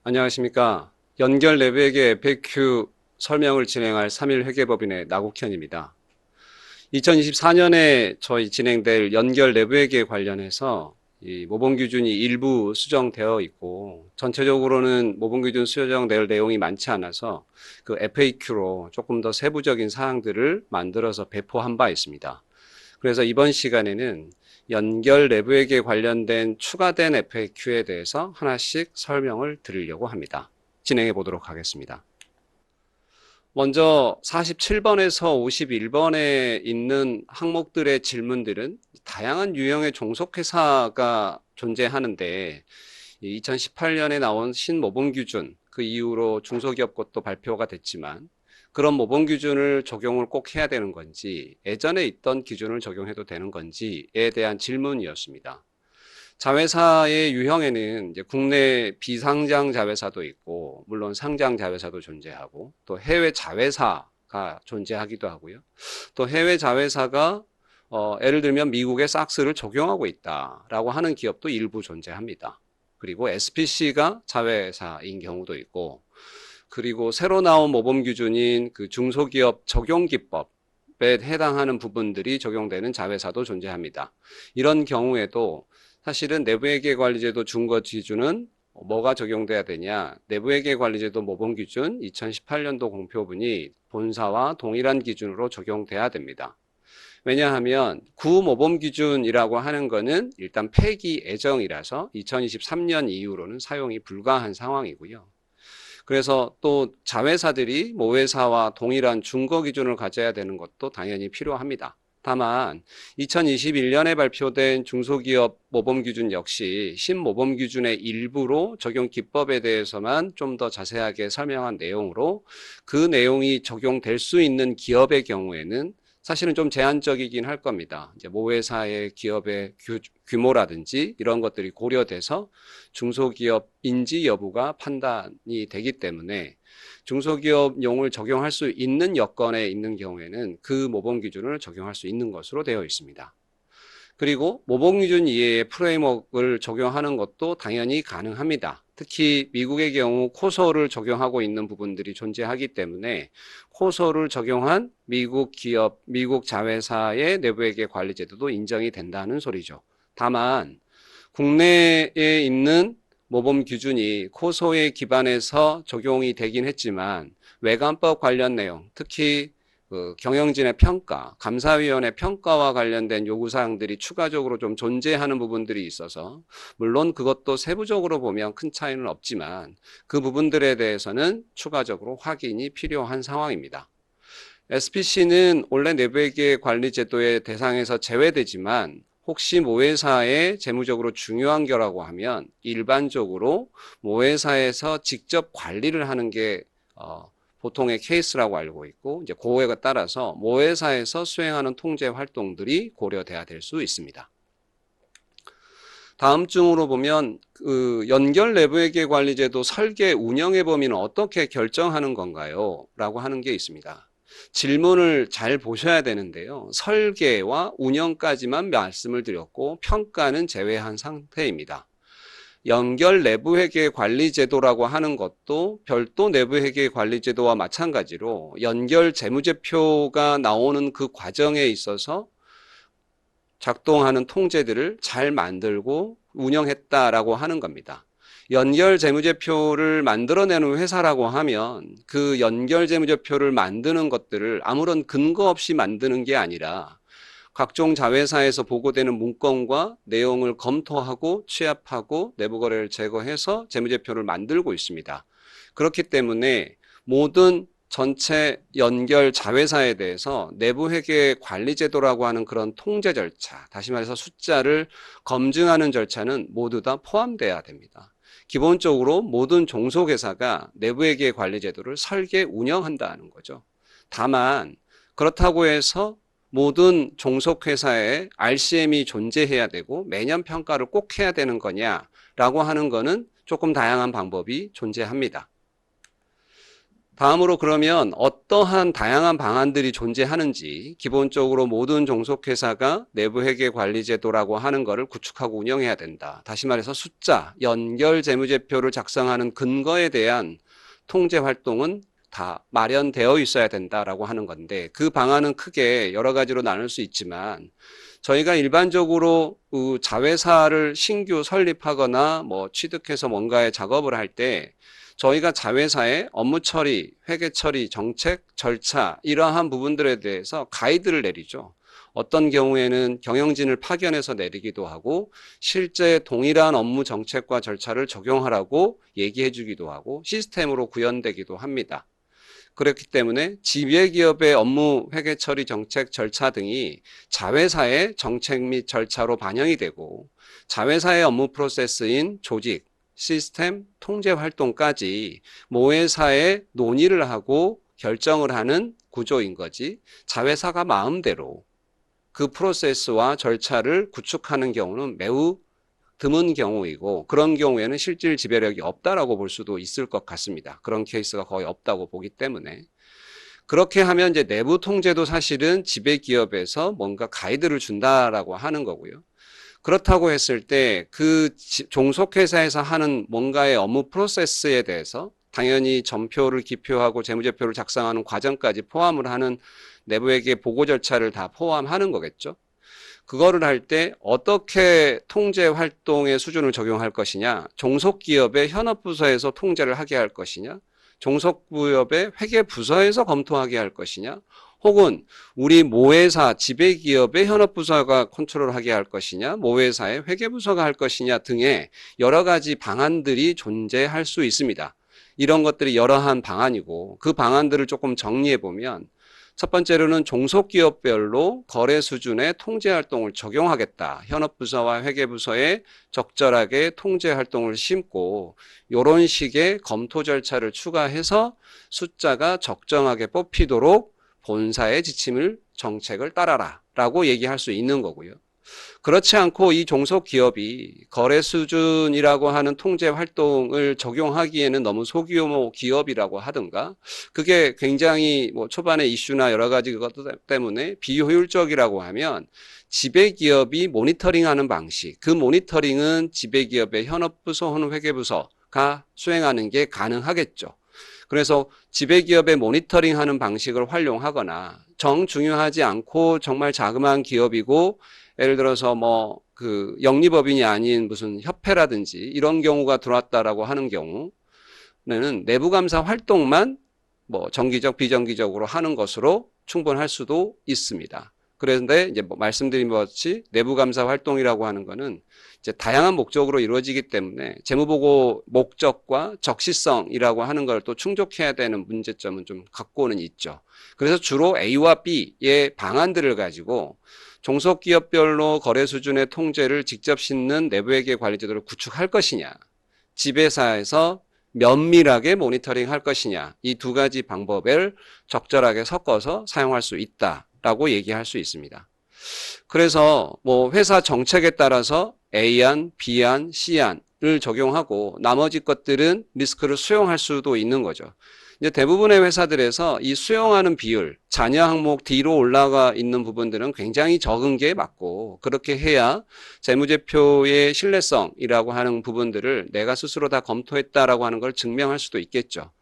안녕하십니까. 연결 내부회계 FAQ 설명을 진행할 3일 회계법인의 나국현입니다. 2024년에 저희 진행될 연결 내부회계 관련해서 이 모범기준이 일부 수정되어 있고 전체적으로는 모범기준 수정될 내용이 많지 않아서 그 FAQ로 조금 더 세부적인 사항들을 만들어서 배포한 바 있습니다. 그래서 이번 시간에는 연결 내부회계 관련된 추가된 FAQ에 대해서 하나씩 설명을 드리려고 합니다. 진행해 보도록 하겠습니다. 먼저 47번에서 51번에 있는 항목들의 질문들은 다양한 유형의 종속회사가 존재하는데 2018년에 나온 신모범기준 그 이후로 중소기업 것도 발표가 됐지만 그런 모범기준을 적용을 꼭 해야 되는 건지 예전에 있던 기준을 적용해도 되는 건지에 대한 질문이었습니다. 자회사의 유형에는 이제 국내 비상장 자회사도 있고 물론 상장 자회사도 존재하고 또 해외 자회사가 존재하기도 하고요. 또 해외 자회사가 예를 들면 미국의 삭스를 적용하고 있다라고 하는 기업도 일부 존재합니다. 그리고 SPC가 자회사인 경우도 있고 그리고 새로 나온 모범 기준인 그 중소기업 적용기법 에 해당하는 부분들이 적용되는 자회사도 존재합니다. 이런 경우에도 사실은 내부회계관리제도 준거 기준은 뭐가 적용돼야 되냐? 내부회계관리제도 모범기준 2018년도 공표분이 본사와 동일한 기준으로 적용돼야 됩니다. 왜냐하면 구모범기준이라고 하는 거는 일단 폐기 예정이라서 2023년 이후로는 사용이 불가한 상황이고요. 그래서 또 자회사들이 모회사와 동일한 준거 기준을 가져야 되는 것도 당연히 필요합니다. 다만 2021년에 발표된 중소기업 모범기준 역시 신모범기준의 일부로 적용 기법에 대해서만 좀 더 자세하게 설명한 내용으로 그 내용이 적용될 수 있는 기업의 경우에는 사실은 좀 제한적이긴 할 겁니다. 이제 모회사의 기업의 규모라든지 이런 것들이 고려돼서 중소기업인지 여부가 판단이 되기 때문에 중소기업용을 적용할 수 있는 여건에 있는 경우에는 그 모범 기준을 적용할 수 있는 것으로 되어 있습니다. 그리고 모범 기준 이외의 프레임워크를 적용하는 것도 당연히 가능합니다. 특히 미국의 경우 코소를 적용하고 있는 부분들이 존재하기 때문에 코소를 적용한 미국 기업, 미국 자회사의 내부회계 관리 제도도 인정이 된다는 소리죠. 다만 국내에 있는 모범 기준이 코소에 기반해서 적용이 되긴 했지만 외관법 관련 내용, 특히 그 경영진의 평가, 감사위원회 평가와 관련된 요구사항들이 추가적으로 좀 존재하는 부분들이 있어서 물론 그것도 세부적으로 보면 큰 차이는 없지만 그 부분들에 대해서는 추가적으로 확인이 필요한 상황입니다. SPC는 원래 내부회계 관리 제도의 대상에서 제외되지만 혹시 모회사에 재무적으로 중요한 거라고 하면 일반적으로 모회사에서 직접 관리를 하는 게 보통의 케이스라고 알고 있고 이제 그거에 따라서 모회사에서 수행하는 통제 활동들이 고려돼야 될 수 있습니다. 다음 중으로 보면 그 연결 내부회계 관리제도 설계 운영의 범위는 어떻게 결정하는 건가요? 라고 하는 게 있습니다. 질문을 잘 보셔야 되는데요. 설계와 운영까지만 말씀을 드렸고 평가는 제외한 상태입니다. 연결 내부회계 관리제도라고 하는 것도 별도 내부회계 관리제도와 마찬가지로 연결 재무제표가 나오는 그 과정에 있어서 작동하는 통제들을 잘 만들고 운영했다라고 하는 겁니다. 연결 재무제표를 만들어내는 회사라고 하면 그 연결 재무제표를 만드는 것들을 아무런 근거 없이 만드는 게 아니라 각종 자회사에서 보고되는 문건과 내용을 검토하고 취합하고 내부거래를 제거해서 재무제표를 만들고 있습니다. 그렇기 때문에 모든 전체 연결 자회사에 대해서 내부회계 관리제도라고 하는 그런 통제 절차, 다시 말해서 숫자를 검증하는 절차는 모두 다 포함돼야 됩니다. 기본적으로 모든 종속회사가 내부회계 관리제도를 설계 운영한다는 거죠. 다만 그렇다고 해서 모든 종속회사에 RCM이 존재해야 되고 매년 평가를 꼭 해야 되는 거냐라고 하는 거는 조금 다양한 방법이 존재합니다. 다음으로 그러면 어떠한 다양한 방안들이 존재하는지 기본적으로 모든 종속회사가 내부회계관리제도라고 하는 것을 구축하고 운영해야 된다. 다시 말해서 숫자, 연결 재무제표를 작성하는 근거에 대한 통제 활동은 다 마련되어 있어야 된다라고 하는 건데 그 방안은 크게 여러 가지로 나눌 수 있지만 저희가 일반적으로 자회사를 신규 설립하거나 뭐 취득해서 뭔가의 작업을 할 때 저희가 자회사의 업무 처리, 회계 처리, 정책, 절차 이러한 부분들에 대해서 가이드를 내리죠. 어떤 경우에는 경영진을 파견해서 내리기도 하고 실제 동일한 업무 정책과 절차를 적용하라고 얘기해 주기도 하고 시스템으로 구현되기도 합니다. 그렇기 때문에 지배기업의 업무 회계 처리 정책 절차 등이 자회사의 정책 및 절차로 반영이 되고 자회사의 업무 프로세스인 조직, 시스템, 통제 활동까지 모회사에 논의를 하고 결정을 하는 구조인 거지 자회사가 마음대로 그 프로세스와 절차를 구축하는 경우는 매우 드문 경우이고 그런 경우에는 실질 지배력이 없다라고 볼 수도 있을 것 같습니다. 그런 케이스가 거의 없다고 보기 때문에 그렇게 하면 이제 내부 통제도 사실은 지배 기업에서 뭔가 가이드를 준다라고 하는 거고요. 그렇다고 했을 때 그 종속회사에서 하는 뭔가의 업무 프로세스에 대해서 당연히 전표를 기표하고 재무제표를 작성하는 과정까지 포함을 하는 내부회계 보고 절차를 다 포함하는 거겠죠. 그거를 할 때 어떻게 통제 활동의 수준을 적용할 것이냐, 종속기업의 현업부서에서 통제를 하게 할 것이냐, 종속기업의 회계부서에서 검토하게 할 것이냐, 혹은 우리 모회사 지배기업의 현업부서가 컨트롤하게 할 것이냐, 모회사의 회계부서가 할 것이냐 등의 여러 가지 방안들이 존재할 수 있습니다. 이런 것들이 여러한 방안이고 그 방안들을 조금 정리해 보면 첫 번째로는 종속기업별로 거래 수준의 통제 활동을 적용하겠다. 현업부서와 회계부서에 적절하게 통제 활동을 심고 이런 식의 검토 절차를 추가해서 숫자가 적정하게 뽑히도록 본사의 지침을 정책을 따라라 라고 얘기할 수 있는 거고요. 그렇지 않고 이 종속기업이 거래 수준이라고 하는 통제 활동을 적용하기에는 너무 소규모 기업이라고 하든가 그게 굉장히 뭐 초반에 이슈나 여러 가지 것 때문에 비효율적이라고 하면 지배기업이 모니터링하는 방식, 그 모니터링은 지배기업의 현업부서 혹은 회계부서가 수행하는 게 가능하겠죠. 그래서 지배기업의 모니터링하는 방식을 활용하거나 정중요하지 않고 정말 자그마한 기업이고 예를 들어서 뭐 그 영리법인이 아닌 무슨 협회라든지 이런 경우가 들어왔다라고 하는 경우는 내부감사 활동만 뭐 정기적 비정기적으로 하는 것으로 충분할 수도 있습니다. 그런데 이제 뭐 말씀드린 것 같이 내부감사 활동이라고 하는 거는 이제 다양한 목적으로 이루어지기 때문에 재무보고 목적과 적시성이라고 하는 걸 또 충족해야 되는 문제점은 좀 갖고는 있죠. 그래서 주로 A와 B의 방안들을 가지고 종속기업별로 거래 수준의 통제를 직접 싣는 내부회계 관리제도를 구축할 것이냐, 지배사에서 면밀하게 모니터링 할 것이냐, 이 두 가지 방법을 적절하게 섞어서 사용할 수 있다라고 얘기할 수 있습니다. 그래서 뭐 회사 정책에 따라서 A안, B안, C안을 적용하고 나머지 것들은 리스크를 수용할 수도 있는 거죠. 이제 대부분의 회사들에서 이 수용하는 비율, 자녀 항목 D로 올라가 있는 부분들은 굉장히 적은 게 맞고 그렇게 해야 재무제표의 신뢰성이라고 하는 부분들을 내가 스스로 다 검토했다라고 하는 걸 증명할 수도 있겠죠.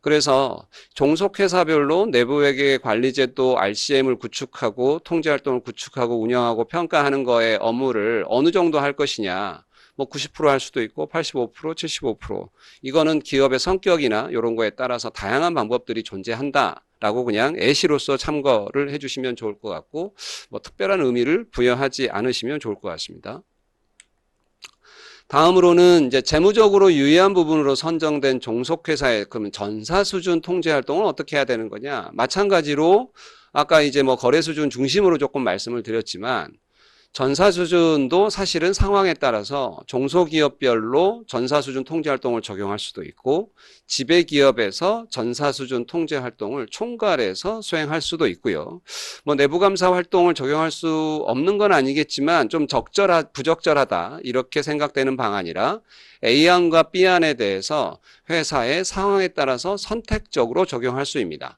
그래서 종속회사별로 내부회계 관리제도 RCM을 구축하고 통제활동을 구축하고 운영하고 평가하는 거에 업무를 어느 정도 할 것이냐. 뭐 90% 할 수도 있고 85%, 75%. 이거는 기업의 성격이나 이런 거에 따라서 다양한 방법들이 존재한다라고 그냥 예시로서 참고를 해주시면 좋을 것 같고 뭐 특별한 의미를 부여하지 않으시면 좋을 것 같습니다. 다음으로는 이제 재무적으로 유의한 부분으로 선정된 종속회사의 그러면 전사 수준 통제 활동을 어떻게 해야 되는 거냐? 마찬가지로 아까 이제 뭐 거래 수준 중심으로 조금 말씀을 드렸지만 전사수준도 사실은 상황에 따라서 종소기업별로 전사수준 통제활동을 적용할 수도 있고 지배기업에서 전사수준 통제활동을 총괄해서 수행할 수도 있고요. 뭐 내부감사 활동을 적용할 수 없는 건 아니겠지만 좀 부적절하다 이렇게 생각되는 방안이라 A안과 B안에 대해서 회사의 상황에 따라서 선택적으로 적용할 수 있습니다.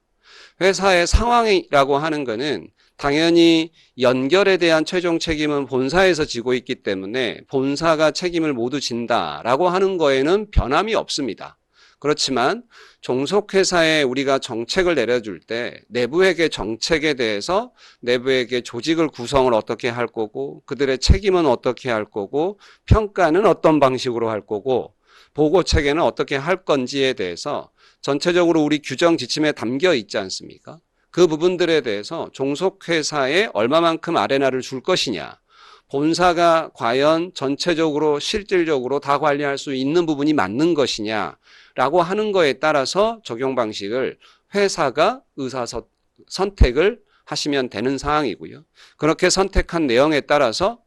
회사의 상황이라고 하는 것은 당연히 연결에 대한 최종 책임은 본사에서 지고 있기 때문에 본사가 책임을 모두 진다라고 하는 거에는 변함이 없습니다. 그렇지만 종속회사에 우리가 정책을 내려줄 때 내부에게 정책에 대해서 내부에게 조직을 구성을 어떻게 할 거고 그들의 책임은 어떻게 할 거고 평가는 어떤 방식으로 할 거고 보고 체계는 어떻게 할 건지에 대해서 전체적으로 우리 규정 지침에 담겨 있지 않습니까? 그 부분들에 대해서 종속회사에 얼마만큼 아레나를 줄 것이냐, 본사가 과연 전체적으로 실질적으로 다 관리할 수 있는 부분이 맞는 것이냐라고 하는 거에 따라서 적용 방식을 회사가 선택을 하시면 되는 사항이고요. 그렇게 선택한 내용에 따라서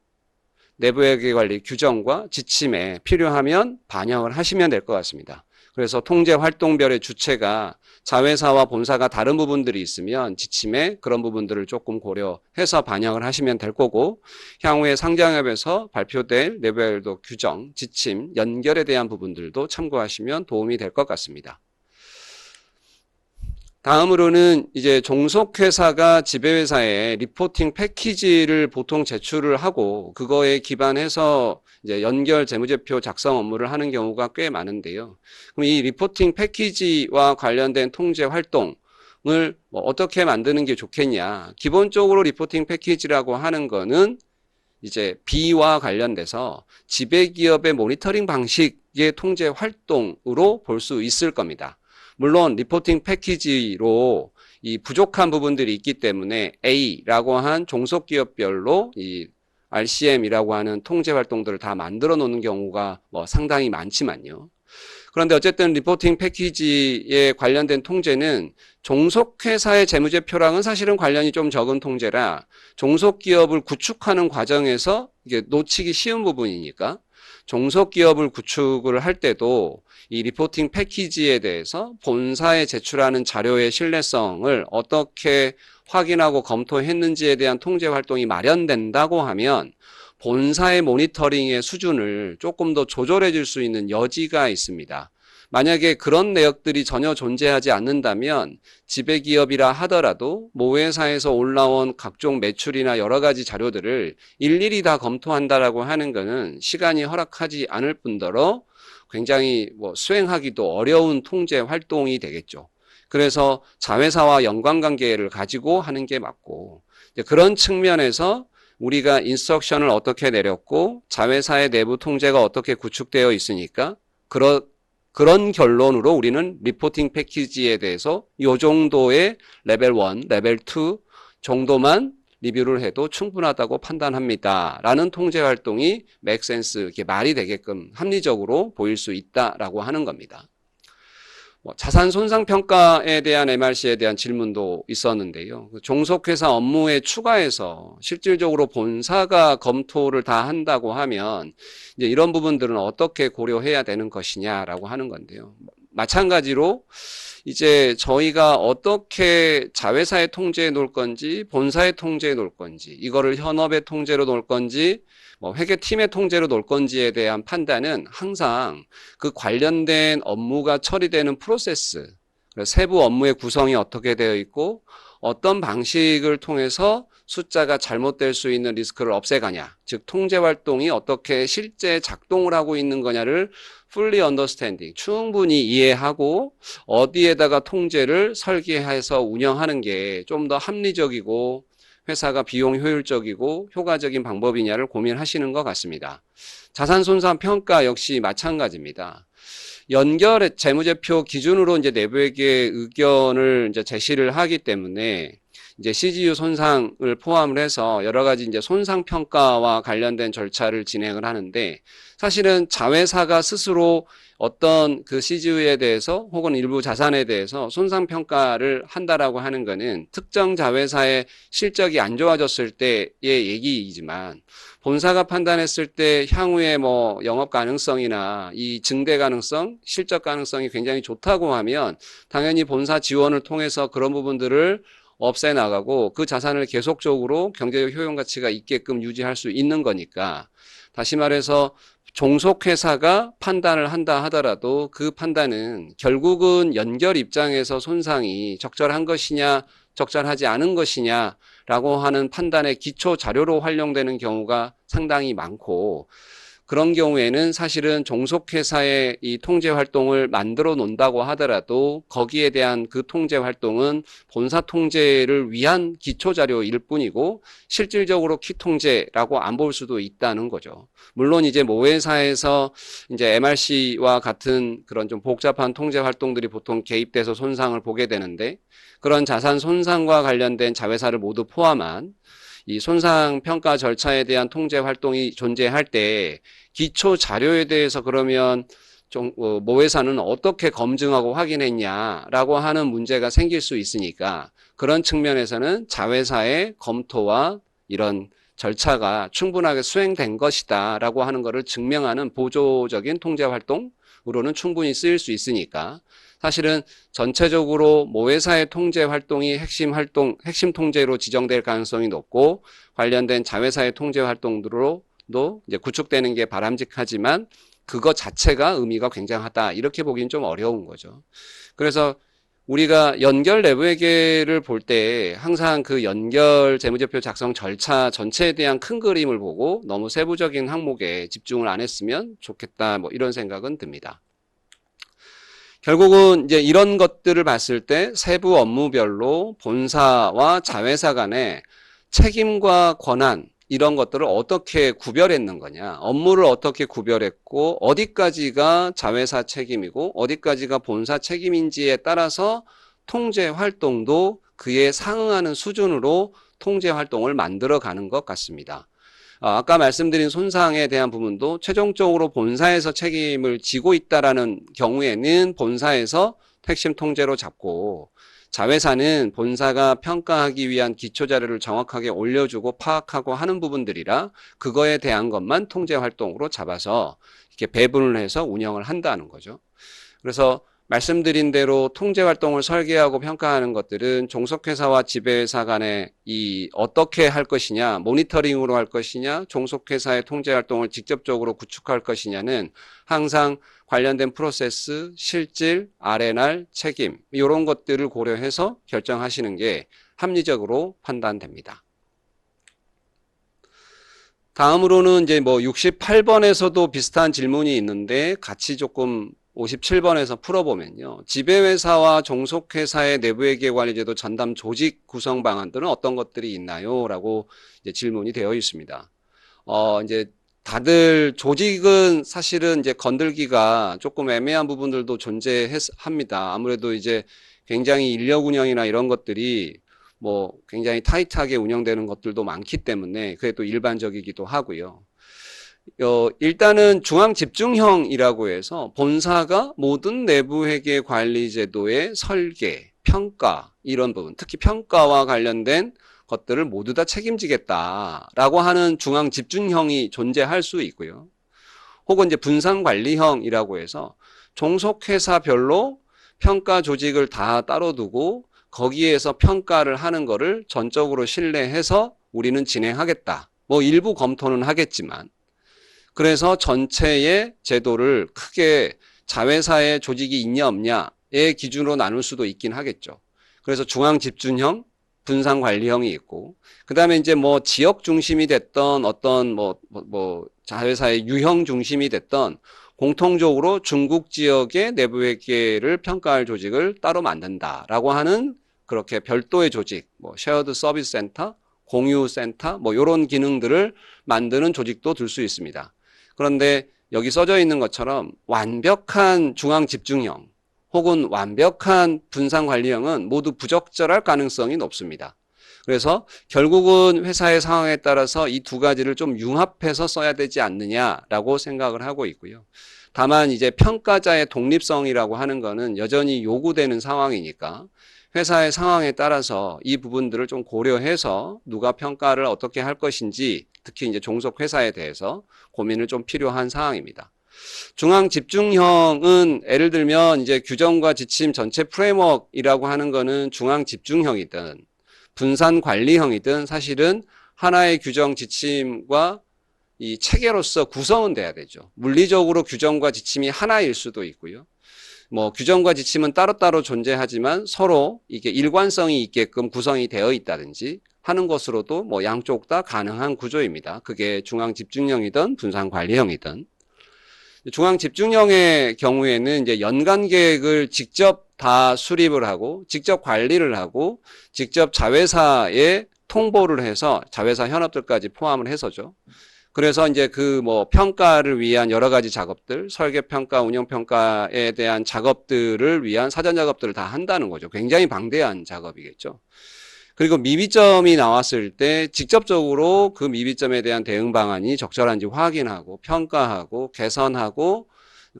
내부회계관리 규정과 지침에 필요하면 반영을 하시면 될 것 같습니다. 그래서 통제 활동별의 주체가 자회사와 본사가 다른 부분들이 있으면 지침에 그런 부분들을 조금 고려해서 반영을 하시면 될 거고 향후에 상장협에서 발표될 내부회계 규정, 지침, 연결에 대한 부분들도 참고하시면 도움이 될 것 같습니다. 다음으로는 이제 종속회사가 지배회사에 리포팅 패키지를 보통 제출을 하고 그거에 기반해서 이제 연결 재무제표 작성 업무를 하는 경우가 꽤 많은데요. 그럼 이 리포팅 패키지와 관련된 통제 활동을 어떻게 만드는 게 좋겠냐? 기본적으로 리포팅 패키지라고 하는 거는 이제 B와 관련돼서 지배기업의 모니터링 방식의 통제 활동으로 볼 수 있을 겁니다. 물론 리포팅 패키지로 이 부족한 부분들이 있기 때문에 A라고 한 종속기업별로 이 RCM이라고 하는 통제 활동들을 다 만들어 놓는 경우가 상당히 많지만요. 그런데 어쨌든 리포팅 패키지에 관련된 통제는 종속회사의 재무제표랑은 사실은 관련이 좀 적은 통제라 종속기업을 구축하는 과정에서 이게 놓치기 쉬운 부분이니까 종속기업을 구축을 할 때도 이 리포팅 패키지에 대해서 본사에 제출하는 자료의 신뢰성을 어떻게 확인하고 검토했는지에 대한 통제 활동이 마련된다고 하면 본사의 모니터링의 수준을 조금 더 조절해 줄 수 있는 여지가 있습니다. 만약에 그런 내역들이 전혀 존재하지 않는다면 지배기업이라 하더라도 모회사에서 올라온 각종 매출이나 여러 가지 자료들을 일일이 다 검토한다라고 하는 것은 시간이 허락하지 않을 뿐더러 굉장히 수행하기도 어려운 통제 활동이 되겠죠. 그래서 자회사와 연관관계를 가지고 하는 게 맞고 그런 측면에서 우리가 인스트럭션을 어떻게 내렸고 자회사의 내부 통제가 어떻게 구축되어 있으니까 그런 결론으로 우리는 리포팅 패키지에 대해서 이 정도의 레벨 1, 레벨 2 정도만 리뷰를 해도 충분하다고 판단합니다. 라는 통제 활동이 맥센스, 이렇게 말이 되게끔 합리적으로 보일 수 있다라고 하는 겁니다. 자산 손상 평가에 대한 MRC에 대한 질문도 있었는데요. 종속회사 업무에 추가해서 실질적으로 본사가 검토를 다 한다고 하면 이제 이런 부분들은 어떻게 고려해야 되는 것이냐라고 하는 건데요. 마찬가지로 이제 저희가 어떻게 자회사의 통제에 놓을 건지 본사의 통제에 놓을 건지 이거를 현업의 통제로 놓을 건지 회계팀의 통제로 놓을 건지에 대한 판단은 항상 그 관련된 업무가 처리되는 프로세스, 세부 업무의 구성이 어떻게 되어 있고 어떤 방식을 통해서 숫자가 잘못될 수 있는 리스크를 없애가냐, 즉 통제 활동이 어떻게 실제 작동을 하고 있는 거냐를 fully understanding, 충분히 이해하고 어디에다가 통제를 설계해서 운영하는 게 좀 더 합리적이고 회사가 비용 효율적이고 효과적인 방법이냐를 고민하시는 것 같습니다. 자산 손상 평가 역시 마찬가지입니다. 연결 재무제표 기준으로 이제 내부회계 의견을 이제 제시를 하기 때문에 이제 CGU 손상을 포함을 해서 여러 가지 이제 손상 평가와 관련된 절차를 진행을 하는데 사실은 자회사가 스스로 어떤 그 CG에 대해서 혹은 일부 자산에 대해서 손상평가를 한다라고 하는 것은 특정 자회사의 실적이 안 좋아졌을 때의 얘기이지만 본사가 판단했을 때 향후에 뭐 영업 가능성이나 이 증대 가능성, 실적 가능성이 굉장히 좋다고 하면 당연히 본사 지원을 통해서 그런 부분들을 없애 나가고 그 자산을 계속적으로 경제적 효용 가치가 있게끔 유지할 수 있는 거니까 다시 말해서 종속회사가 판단을 한다 하더라도 그 판단은 결국은 연결 입장에서 손상이 적절한 것이냐 적절하지 않은 것이냐라고 하는 판단의 기초 자료로 활용되는 경우가 상당히 많고 그런 경우에는 사실은 종속회사의 이 통제 활동을 만들어 놓는다고 하더라도 거기에 대한 그 통제 활동은 본사 통제를 위한 기초 자료일 뿐이고 실질적으로 키 통제라고 안 볼 수도 있다는 거죠. 물론 이제 모회사에서 이제 MRC와 같은 그런 좀 복잡한 통제 활동들이 보통 개입돼서 손상을 보게 되는데 그런 자산 손상과 관련된 자회사를 모두 포함한 이 손상 평가 절차에 대한 통제 활동이 존재할 때 기초 자료에 대해서 그러면 모회사는 어떻게 검증하고 확인했냐라고 하는 문제가 생길 수 있으니까 그런 측면에서는 자회사의 검토와 이런 절차가 충분하게 수행된 것이다라고 하는 것을 증명하는 보조적인 통제 활동으로는 충분히 쓰일 수 있으니까 사실은 전체적으로 모회사의 통제 활동이 핵심 통제로 지정될 가능성이 높고 관련된 자회사의 통제 활동으로도 이제 구축되는 게 바람직하지만 그거 자체가 의미가 굉장하다 이렇게 보기는 좀 어려운 거죠. 그래서 우리가 연결 내부회계를 볼 때 항상 그 연결 재무제표 작성 절차 전체에 대한 큰 그림을 보고 너무 세부적인 항목에 집중을 안 했으면 좋겠다 뭐 이런 생각은 듭니다. 결국은 이제 이런 것들을 봤을 때 세부 업무별로 본사와 자회사 간의 책임과 권한 이런 것들을 어떻게 구별했는 거냐, 업무를 어떻게 구별했고 어디까지가 자회사 책임이고 어디까지가 본사 책임인지에 따라서 통제 활동도 그에 상응하는 수준으로 통제 활동을 만들어 가는 것 같습니다. 아까 말씀드린 손상에 대한 부분도 최종적으로 본사에서 책임을 지고 있다라는 경우에는 본사에서 핵심 통제로 잡고 자회사는 본사가 평가하기 위한 기초자료를 정확하게 올려주고 파악하고 하는 부분들이라 그거에 대한 것만 통제 활동으로 잡아서 이렇게 배분을 해서 운영을 한다는 거죠. 그래서 말씀드린 대로 통제 활동을 설계하고 평가하는 것들은 종속회사와 지배회사 간에 이 어떻게 할 것이냐, 모니터링으로 할 것이냐, 종속회사의 통제 활동을 직접적으로 구축할 것이냐는 항상 관련된 프로세스, 실질, R&R, 책임 이런 것들을 고려해서 결정하시는 게 합리적으로 판단됩니다. 다음으로는 이제 뭐 68번에서도 비슷한 질문이 있는데 같이 조금 57번에서 풀어보면요. 지배회사와 종속회사의 내부회계관리제도 전담 조직 구성 방안들은 어떤 것들이 있나요? 라고 이제 질문이 되어 있습니다. 이제 다들 조직은 사실은 이제 건들기가 조금 애매한 부분들도 존재합니다. 아무래도 이제 굉장히 인력 운영이나 이런 것들이 뭐 굉장히 타이트하게 운영되는 것들도 많기 때문에 그게 또 일반적이기도 하고요. 일단은 중앙집중형이라고 해서 본사가 모든 내부회계 관리제도의 설계, 평가 이런 부분, 특히 평가와 관련된 것들을 모두 다 책임지겠다라고 하는 중앙집중형이 존재할 수 있고요. 혹은 이제 분산관리형이라고 해서 종속회사별로 평가 조직을 다 따로 두고 거기에서 평가를 하는 거를 전적으로 신뢰해서 우리는 진행하겠다. 뭐 일부 검토는 하겠지만 그래서 전체의 제도를 크게 자회사의 조직이 있냐 없냐의 기준으로 나눌 수도 있긴 하겠죠. 그래서 중앙집중형, 분산관리형이 있고 그 다음에 이제 뭐 지역 중심이 됐던 어떤 뭐 자회사의 유형 중심이 됐던 공통적으로 중국 지역의 내부회계를 평가할 조직을 따로 만든다라고 하는 그렇게 별도의 조직, 뭐 쉐어드 서비스 센터, 공유 센터, 뭐 이런 기능들을 만드는 조직도 둘 수 있습니다. 그런데 여기 써져 있는 것처럼 완벽한 중앙 집중형 혹은 완벽한 분산 관리형은 모두 부적절할 가능성이 높습니다. 그래서 결국은 회사의 상황에 따라서 이 두 가지를 좀 융합해서 써야 되지 않느냐라고 생각을 하고 있고요. 다만 이제 평가자의 독립성이라고 하는 거는 여전히 요구되는 상황이니까 회사의 상황에 따라서 이 부분들을 좀 고려해서 누가 평가를 어떻게 할 것인지 특히 이제 종속 회사에 대해서 고민을 좀 필요한 사항입니다. 중앙 집중형은 예를 들면 이제 규정과 지침 전체 프레임워크이라고 하는 거는 중앙 집중형이든 분산 관리형이든 사실은 하나의 규정 지침과 이 체계로서 구성은 돼야 되죠. 물리적으로 규정과 지침이 하나일 수도 있고요. 뭐 규정과 지침은 따로따로 존재하지만 서로 이게 일관성이 있게끔 구성이 되어 있다든지 하는 것으로도 뭐 양쪽 다 가능한 구조입니다. 그게 중앙 집중형이든 분산 관리형이든. 중앙 집중형의 경우에는 이제 연간 계획을 직접 다 수립을 하고 직접 관리를 하고 직접 자회사에 통보를 해서 자회사 현업들까지 포함을 해서죠. 그래서 이제 그 뭐 평가를 위한 여러 가지 작업들, 설계 평가, 운영 평가에 대한 작업들을 위한 사전 작업들을 다 한다는 거죠. 굉장히 방대한 작업이겠죠. 그리고 미비점이 나왔을 때 직접적으로 그 미비점에 대한 대응 방안이 적절한지 확인하고 평가하고 개선하고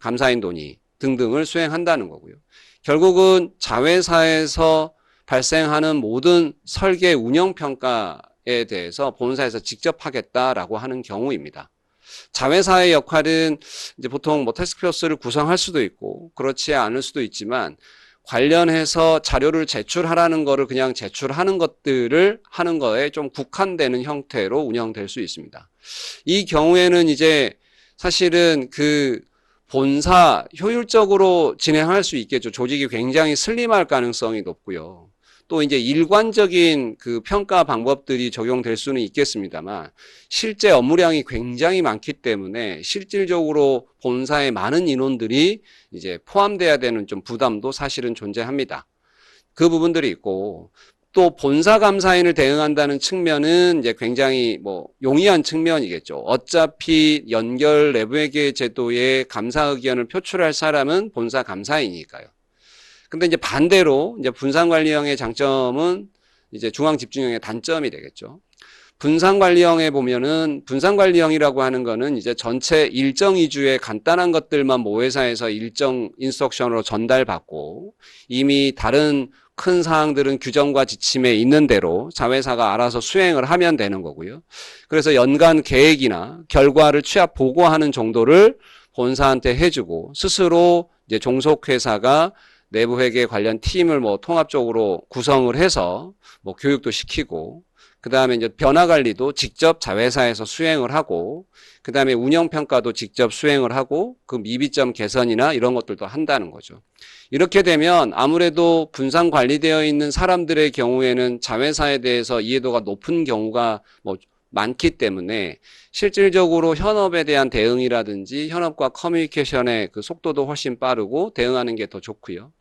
감사인 논의 등등을 수행한다는 거고요. 결국은 자회사에서 발생하는 모든 설계 운영 평가에 대해서 본사에서 직접 하겠다라고 하는 경우입니다. 자회사의 역할은 이제 보통 뭐 태스크포스를 구성할 수도 있고 그렇지 않을 수도 있지만 관련해서 자료를 제출하라는 거를 그냥 제출하는 것들을 하는 거에 좀 국한되는 형태로 운영될 수 있습니다. 이 경우에는 이제 사실은 그 본사 효율적으로 진행할 수 있겠죠. 조직이 굉장히 슬림할 가능성이 높고요. 또 이제 일관적인 그 평가 방법들이 적용될 수는 있겠습니다만 실제 업무량이 굉장히 많기 때문에 실질적으로 본사의 많은 인원들이 이제 포함돼야 되는 좀 부담도 사실은 존재합니다. 그 부분들이 있고 또 본사 감사인을 대응한다는 측면은 이제 굉장히 뭐 용이한 측면이겠죠. 어차피 연결 내부회계 제도에 감사 의견을 표출할 사람은 본사 감사인이니까요. 근데 이제 반대로 이제 분산관리형의 장점은 이제 중앙집중형의 단점이 되겠죠. 분산관리형에 보면은 분산관리형이라고 하는 거는 이제 전체 일정 위주의 간단한 것들만 모회사에서 일정 인스트럭션으로 전달받고 이미 다른 큰 사항들은 규정과 지침에 있는 대로 자회사가 알아서 수행을 하면 되는 거고요. 그래서 연간 계획이나 결과를 취합 보고하는 정도를 본사한테 해주고 스스로 이제 종속회사가 내부회계 관련 팀을 뭐 통합적으로 구성을 해서 뭐 교육도 시키고 그 다음에 이제 변화 관리도 직접 자회사에서 수행을 하고 그 다음에 운영 평가도 직접 수행을 하고 그 미비점 개선이나 이런 것들도 한다는 거죠. 이렇게 되면 아무래도 분산 관리되어 있는 사람들의 경우에는 자회사에 대해서 이해도가 높은 경우가 뭐 많기 때문에 실질적으로 현업에 대한 대응이라든지 현업과 커뮤니케이션의 그 속도도 훨씬 빠르고 대응하는 게 더 좋고요.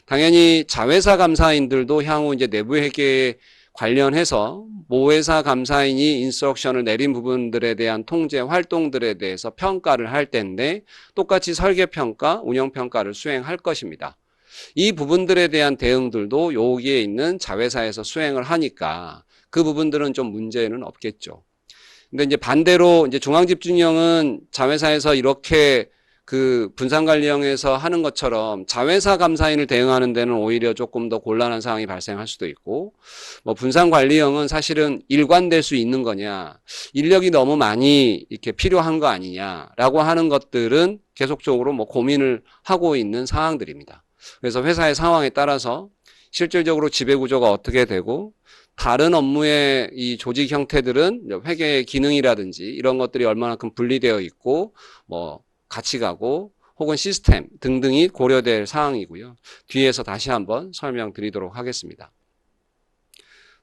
당연히 자회사 감사인들도 향후 이제 내부회계 관련해서 모회사 감사인이 인스트럭션을 내린 부분들에 대한 통제 활동들에 대해서 평가를 할 텐데 똑같이 설계평가, 운영평가를 수행할 것입니다. 이 부분들에 대한 대응들도 여기에 있는 자회사에서 수행을 하니까 그 부분들은 좀 문제는 없겠죠. 근데 이제 반대로 이제 중앙집중형은 자회사에서 이렇게 그 분산관리형에서 하는 것처럼 자회사 감사인을 대응하는 데는 오히려 조금 더 곤란한 상황이 발생할 수도 있고 뭐 분산관리형은 사실은 일관될 수 있는 거냐 인력이 너무 많이 이렇게 필요한 거 아니냐라고 하는 것들은 계속적으로 뭐 고민을 하고 있는 상황들입니다. 그래서 회사의 상황에 따라서 실질적으로 지배구조가 어떻게 되고 다른 업무의 이 조직 형태들은 회계의 기능이라든지 이런 것들이 얼마나큼 분리되어 있고 뭐 같이 가고 혹은 시스템 등등이 고려될 사항이고요. 뒤에서 다시 한번 설명드리도록 하겠습니다.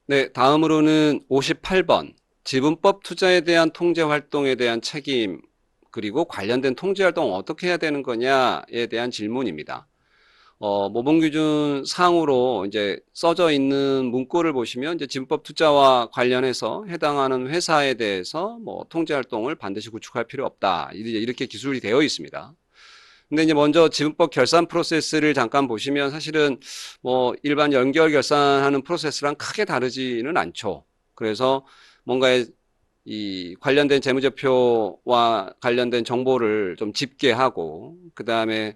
네, 다음으로는 58번 지분법 투자에 대한 통제 활동에 대한 책임 그리고 관련된 통제 활동을 어떻게 해야 되는 거냐에 대한 질문입니다. 모범기준 상으로 이제 써져 있는 문구를 보시면 이제 지분법 투자와 관련해서 해당하는 회사에 대해서 뭐 통제 활동을 반드시 구축할 필요 없다. 이렇게 기술이 되어 있습니다. 근데 이제 먼저 지분법 결산 프로세스를 잠깐 보시면 사실은 뭐 일반 연결 결산하는 프로세스랑 크게 다르지는 않죠. 그래서 뭔가 이 관련된 재무제표와 관련된 정보를 좀 집계하고, 그 다음에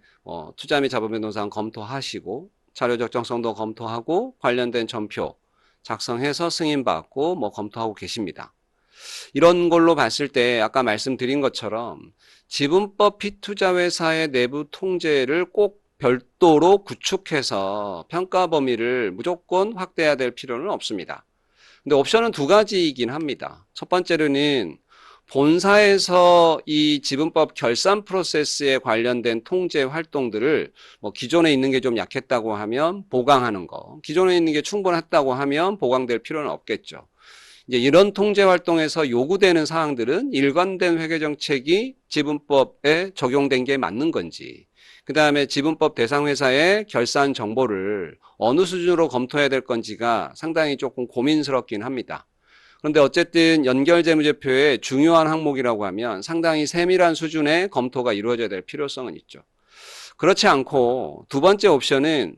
투자 및 자본변동사항 검토하시고, 자료 적정성도 검토하고, 관련된 전표 작성해서 승인받고 검토하고 계십니다. 이런 걸로 봤을 때 아까 말씀드린 것처럼 지분법 피투자회사의 내부 통제를 꼭 별도로 구축해서 평가 범위를 무조건 확대해야 될 필요는 없습니다. 근데 옵션은 두 가지이긴 합니다. 첫 번째로는 본사에서 이 지분법 결산 프로세스에 관련된 통제 활동들을 기존에 있는 게 좀 약했다고 하면 보강하는 거, 기존에 있는 게 충분했다고 하면 보강될 필요는 없겠죠. 이제 이런 통제 활동에서 요구되는 사항들은 일관된 회계 정책이 지분법에 적용된 게 맞는 건지, 그 다음에 지분법 대상 회사의 결산 정보를 어느 수준으로 검토해야 될 건지가 상당히 조금 고민스럽긴 합니다. 그런데 어쨌든 연결재무제표의 중요한 항목이라고 하면 상당히 세밀한 수준의 검토가 이루어져야 될 필요성은 있죠. 그렇지 않고 두 번째 옵션은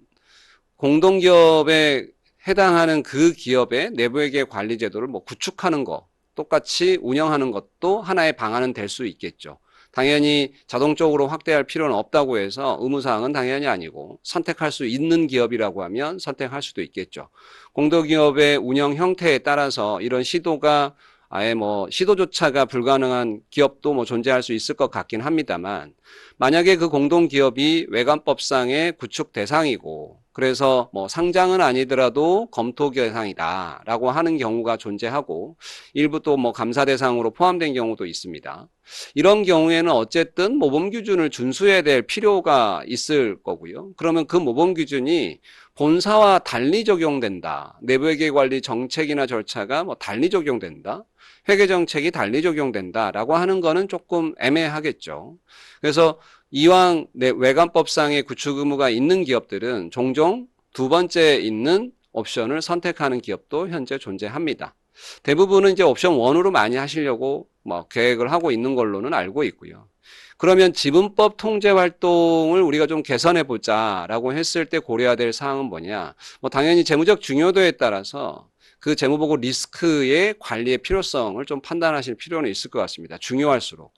공동기업에 해당하는 그 기업의 내부회계 관리 제도를 구축하는 거, 똑같이 운영하는 것도 하나의 방안은 될 수 있겠죠. 당연히 자동적으로 확대할 필요는 없다고 해서 의무사항은 당연히 아니고 선택할 수 있는 기업이라고 하면 선택할 수도 있겠죠. 공동기업의 운영 형태에 따라서 이런 시도가 아예 시도조차가 불가능한 기업도 존재할 수 있을 것 같긴 합니다만, 만약에 그 공동기업이 외관법상의 구축 대상이고 그래서 상장은 아니더라도 검토 대상이다라고 하는 경우가 존재하고 일부 또 감사 대상으로 포함된 경우도 있습니다. 이런 경우에는 어쨌든 모범 기준을 준수해야 될 필요가 있을 거고요. 그러면 그 모범 기준이 본사와 달리 적용된다. 내부회계 관리 정책이나 절차가 달리 적용된다. 회계 정책이 달리 적용된다라고 하는 거는 조금 애매하겠죠. 그래서 이왕 외관법상의 구축 의무가 있는 기업들은 종종 두 번째 있는 옵션을 선택하는 기업도 현재 존재합니다. 대부분은 이제 옵션 1으로 많이 하시려고 계획을 하고 있는 걸로는 알고 있고요. 그러면 지분법 통제 활동을 우리가 좀 개선해 보자라고 했을 때 고려해야 될 사항은 뭐냐? 당연히 재무적 중요도에 따라서 그 재무보고 리스크의 관리의 필요성을 좀 판단하실 필요는 있을 것 같습니다. 중요할수록.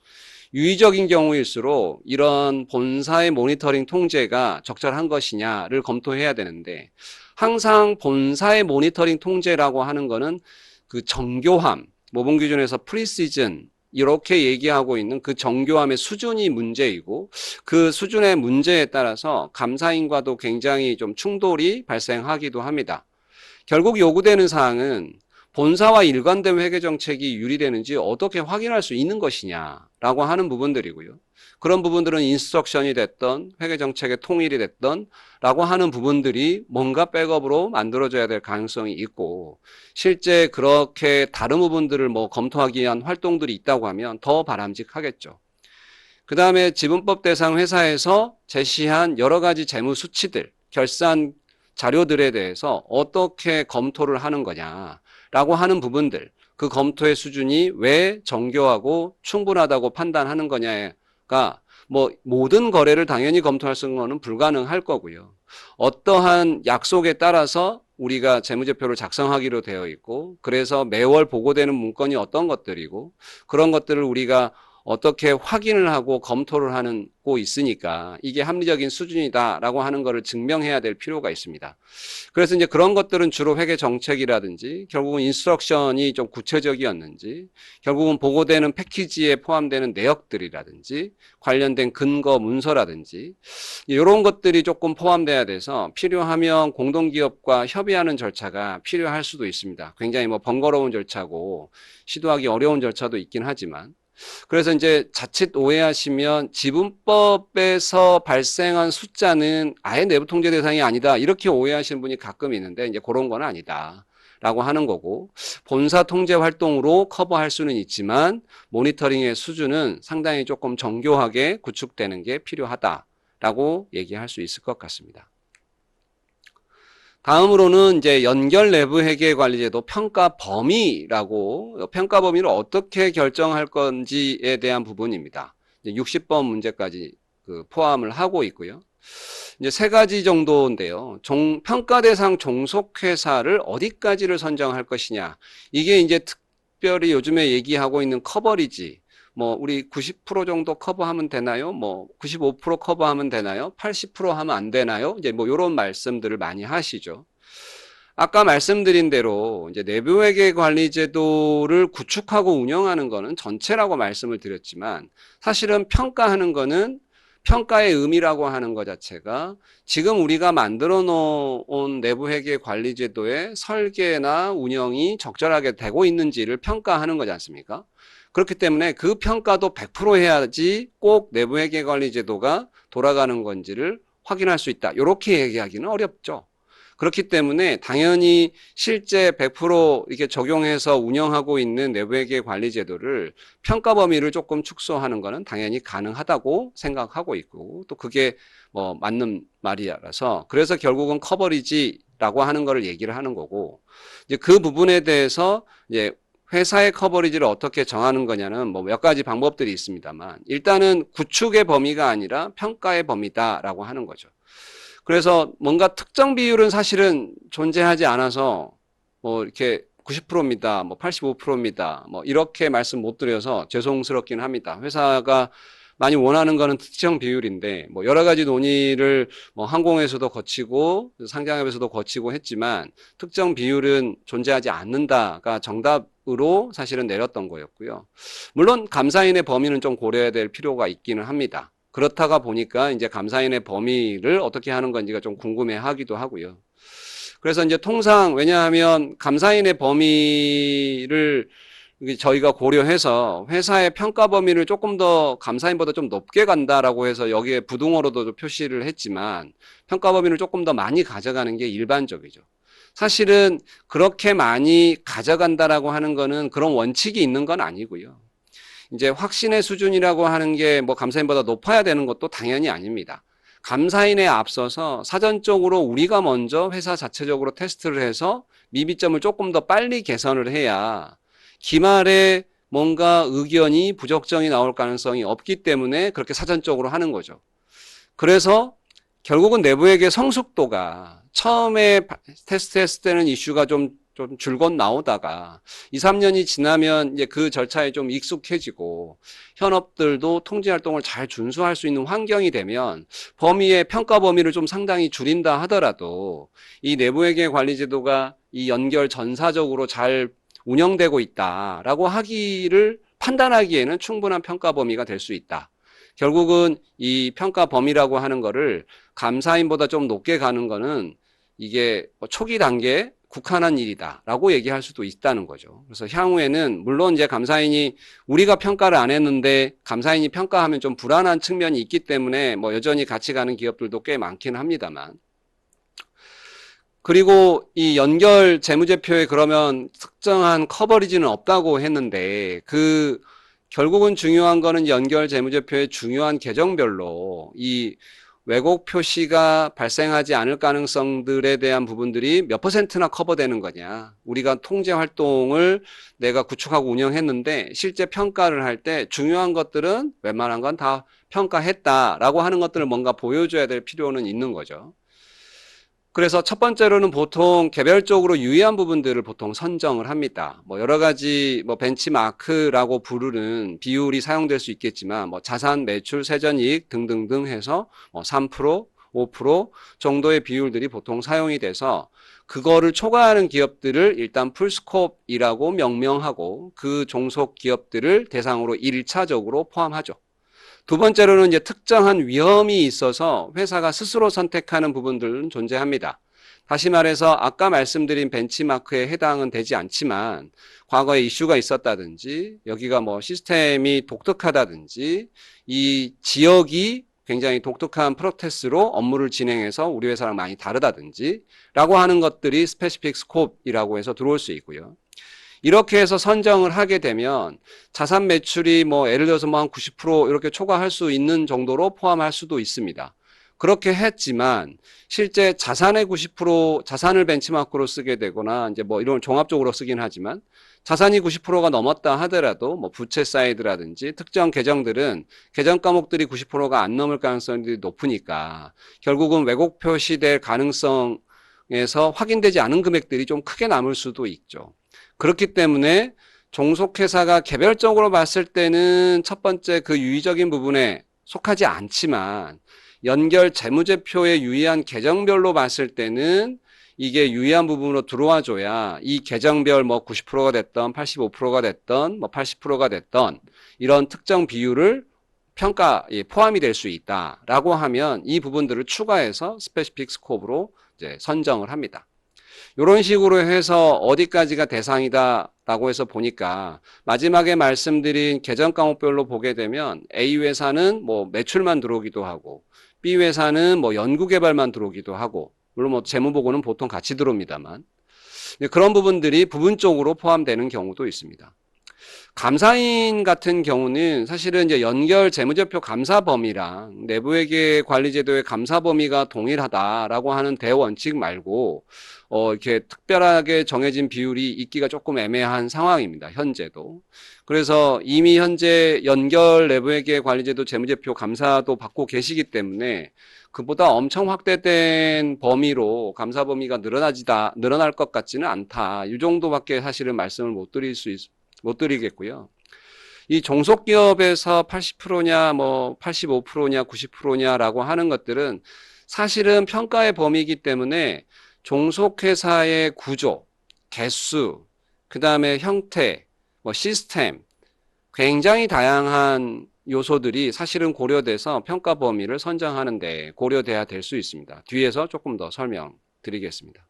유의적인 경우일수록 이런 본사의 모니터링 통제가 적절한 것이냐를 검토해야 되는데, 항상 본사의 모니터링 통제라고 하는 거는 그 정교함, 모범기준에서 프리시즌 이렇게 얘기하고 있는 그 정교함의 수준이 문제이고, 그 수준의 문제에 따라서 감사인과도 굉장히 좀 충돌이 발생하기도 합니다. 결국 요구되는 사항은 본사와 일관된 회계 정책이 유리되는지 어떻게 확인할 수 있는 것이냐라고 하는 부분들이고요. 그런 부분들은 인스트럭션이 됐던 회계 정책의 통일이 됐던 라고 하는 부분들이 뭔가 백업으로 만들어져야 될 가능성이 있고, 실제 그렇게 다른 부분들을 검토하기 위한 활동들이 있다고 하면 더 바람직하겠죠. 그 다음에 지분법 대상 회사에서 제시한 여러 가지 재무 수치들, 결산 자료들에 대해서 어떻게 검토를 하는 거냐라고 하는 부분들, 그 검토의 수준이 왜 정교하고 충분하다고 판단하는 거냐가 모든 거래를 당연히 검토할 수 있는 것은 불가능할 거고요. 어떠한 약속에 따라서 우리가 재무제표를 작성하기로 되어 있고, 그래서 매월 보고되는 문건이 어떤 것들이고, 그런 것들을 우리가 어떻게 확인을 하고 검토를 하고 있으니까 이게 합리적인 수준이다라고 하는 것을 증명해야 될 필요가 있습니다. 그래서 이제 그런 것들은 주로 회계 정책이라든지 결국은 인스트럭션이 좀 구체적이었는지, 결국은 보고되는 패키지에 포함되는 내역들이라든지 관련된 근거 문서라든지 이런 것들이 조금 포함돼야 돼서 필요하면 공동기업과 협의하는 절차가 필요할 수도 있습니다. 굉장히 번거로운 절차고 시도하기 어려운 절차도 있긴 하지만, 그래서 이제 자칫 오해하시면 지분법에서 발생한 숫자는 아예 내부 통제 대상이 아니다, 이렇게 오해하시는 분이 가끔 있는데, 이제 그런 건 아니다 라고 하는 거고, 본사 통제 활동으로 커버할 수는 있지만 모니터링의 수준은 상당히 조금 정교하게 구축되는 게 필요하다라고 얘기할 수 있을 것 같습니다. 다음으로는 이제 연결 내부 회계 관리제도 평가 범위라고, 평가 범위를 어떻게 결정할 건지에 대한 부분입니다. 60번 문제까지 포함을 하고 있고요. 이제 세 가지 정도인데요. 평가 대상 종속회사를 어디까지를 선정할 것이냐. 이게 이제 특별히 요즘에 얘기하고 있는 커버리지, 뭐 우리 90% 정도 커버하면 되나요? 뭐 95% 커버하면 되나요? 80% 하면 안 되나요? 이제 뭐 이런 말씀들을 많이 하시죠. 아까 말씀드린 대로 이제 내부회계 관리 제도를 구축하고 운영하는 거는 전체라고 말씀을 드렸지만, 사실은 평가하는 거는, 평가의 의미라고 하는 것 자체가 지금 우리가 만들어 놓은 내부회계 관리 제도의 설계나 운영이 적절하게 되고 있는지를 평가하는 거지 않습니까? 그렇기 때문에 그 평가도 100% 해야지 꼭 내부회계 관리 제도가 돌아가는 건지를 확인할 수 있다, 이렇게 얘기하기는 어렵죠. 그렇기 때문에 당연히 실제 100% 이렇게 적용해서 운영하고 있는 내부회계 관리 제도를 평가 범위를 조금 축소하는 것은 당연히 가능하다고 생각하고 있고, 또 그게 뭐 맞는 말이라서, 그래서 결국은 커버리지라고 하는 거를 얘기를 하는 거고, 이제 그 부분에 대해서 이제 회사의 커버리지를 어떻게 정하는 거냐는 뭐 몇 가지 방법들이 있습니다만, 일단은 구축의 범위가 아니라 평가의 범위다라고 하는 거죠. 그래서 뭔가 특정 비율은 사실은 존재하지 않아서 뭐 이렇게 90%입니다. 뭐 85%입니다. 뭐 이렇게 말씀 못 드려서 죄송스럽긴 합니다. 회사가 많이 원하는 거는 특정 비율인데, 뭐 여러 가지 논의를 뭐 항공에서도 거치고 상장업에서도 거치고 했지만 특정 비율은 존재하지 않는다가 정답으로 사실은 내렸던 거였고요. 물론 감사인의 범위는 좀 고려해야 될 필요가 있기는 합니다. 그렇다가 보니까 이제 감사인의 범위를 어떻게 하는 건지가 좀 궁금해 하기도 하고요. 그래서 이제 통상, 왜냐하면 감사인의 범위를 저희가 고려해서 회사의 평가 범위를 조금 더 감사인보다 좀 높게 간다라고 해서 여기에 부등호로도 표시를 했지만, 평가 범위를 조금 더 많이 가져가는 게 일반적이죠. 사실은 그렇게 많이 가져간다라고 하는 거는 그런 원칙이 있는 건 아니고요. 이제 확신의 수준이라고 하는 게 뭐 감사인보다 높아야 되는 것도 당연히 아닙니다. 감사인에 앞서서 사전적으로 우리가 먼저 회사 자체적으로 테스트를 해서 미비점을 조금 더 빨리 개선을 해야 기말에 뭔가 의견이 부적정이 나올 가능성이 없기 때문에 그렇게 사전적으로 하는 거죠. 그래서 결국은 내부에게 성숙도가 처음에 테스트했을 때는 이슈가 좀 줄곧 나오다가 2, 3년이 지나면 이제 그 절차에 좀 익숙해지고 현업들도 통지 활동을 잘 준수할 수 있는 환경이 되면 범위의 평가 범위를 좀 상당히 줄인다 하더라도 이 내부회계 관리 제도가 이 연결 전사적으로 잘 운영되고 있다라고 하기를 판단하기에는 충분한 평가 범위가 될 수 있다. 결국은 이 평가 범위라고 하는 거를 감사인보다 좀 높게 가는 거는 이게 초기 단계에 국한한 일이다라고 얘기할 수도 있다는 거죠. 그래서 향후에는 물론 이제 감사인이 우리가 평가를 안 했는데 감사인이 평가하면 좀 불안한 측면이 있기 때문에 뭐 여전히 같이 가는 기업들도 꽤 많긴 합니다만, 그리고 이 연결 재무제표에 그러면 특정한 커버리지는 없다고 했는데, 그 결국은 중요한 거는 연결 재무제표의 중요한 계정별로 이 왜곡 표시가 발생하지 않을 가능성들에 대한 부분들이 몇 퍼센트나 커버되는 거냐. 우리가 통제 활동을 내가 구축하고 운영했는데 실제 평가를 할 때 중요한 것들은 웬만한 건 다 평가했다라고 하는 것들을 뭔가 보여줘야 될 필요는 있는 거죠. 그래서 첫 번째로는 보통 개별적으로 유의한 부분들을 보통 선정을 합니다. 뭐 여러 가지 뭐 벤치마크라고 부르는 비율이 사용될 수 있겠지만, 뭐 자산, 매출, 세전이익 등등등 해서 뭐 3%, 5% 정도의 비율들이 보통 사용이 돼서 그거를 초과하는 기업들을 일단 풀스콥이라고 명명하고 그 종속 기업들을 대상으로 1차적으로 포함하죠. 두 번째로는 이제 특정한 위험이 있어서 회사가 스스로 선택하는 부분들은 존재합니다. 다시 말해서 아까 말씀드린 벤치마크에 해당은 되지 않지만 과거에 이슈가 있었다든지 여기가 뭐 시스템이 독특하다든지 이 지역이 굉장히 독특한 프로세스로 업무를 진행해서 우리 회사랑 많이 다르다든지 라고 하는 것들이 스페시픽 스콥이라고 해서 들어올 수 있고요. 이렇게 해서 선정을 하게 되면 자산 매출이 뭐 예를 들어서 뭐 한 90% 이렇게 초과할 수 있는 정도로 포함할 수도 있습니다. 그렇게 했지만 실제 자산의 90% 자산을 벤치마크로 쓰게 되거나 이제 뭐 이런 종합적으로 쓰긴 하지만 자산이 90%가 넘었다 하더라도 뭐 부채 사이드라든지 특정 계정들은 계정 과목들이 90%가 안 넘을 가능성이 높으니까 결국은 왜곡 표시될 가능성에서 확인되지 않은 금액들이 좀 크게 남을 수도 있죠. 그렇기 때문에 종속회사가 개별적으로 봤을 때는 첫 번째 그 유의적인 부분에 속하지 않지만 연결 재무제표의 유의한 계정별로 봤을 때는 이게 유의한 부분으로 들어와 줘야 이 계정별 뭐 90%가 됐던 85%가 됐던 뭐 80%가 됐던 이런 특정 비율을 평가에 포함이 될 수 있다라고 하면 이 부분들을 추가해서 스페시픽 스코프로 이제 선정을 합니다. 이런 식으로 해서 어디까지가 대상이다라고 해서 보니까 마지막에 말씀드린 계정 과목별로 보게 되면 A 회사는 뭐 매출만 들어오기도 하고 B 회사는 뭐 연구개발만 들어오기도 하고 물론 뭐 재무보고는 보통 같이 들어옵니다만 그런 부분들이 부분적으로 포함되는 경우도 있습니다. 감사인 같은 경우는 사실은 이제 연결 재무제표 감사 범위랑 내부회계 관리제도의 감사 범위가 동일하다라고 하는 대원칙 말고 이렇게 특별하게 정해진 비율이 있기가 조금 애매한 상황입니다. 현재도. 그래서 이미 현재 연결 내부회계 관리제도 재무제표 감사도 받고 계시기 때문에 그보다 엄청 확대된 범위로 감사 범위가 늘어날 것 같지는 않다. 이 정도밖에 사실은 말씀을 못 드리겠고요. 이 종속기업에서 80%냐, 뭐 85%냐, 90%냐라고 하는 것들은 사실은 평가의 범위이기 때문에 종속회사의 구조, 개수, 그 다음에 형태, 뭐 시스템, 굉장히 다양한 요소들이 사실은 고려돼서 평가 범위를 선정하는데 고려돼야 될 수 있습니다. 뒤에서 조금 더 설명드리겠습니다.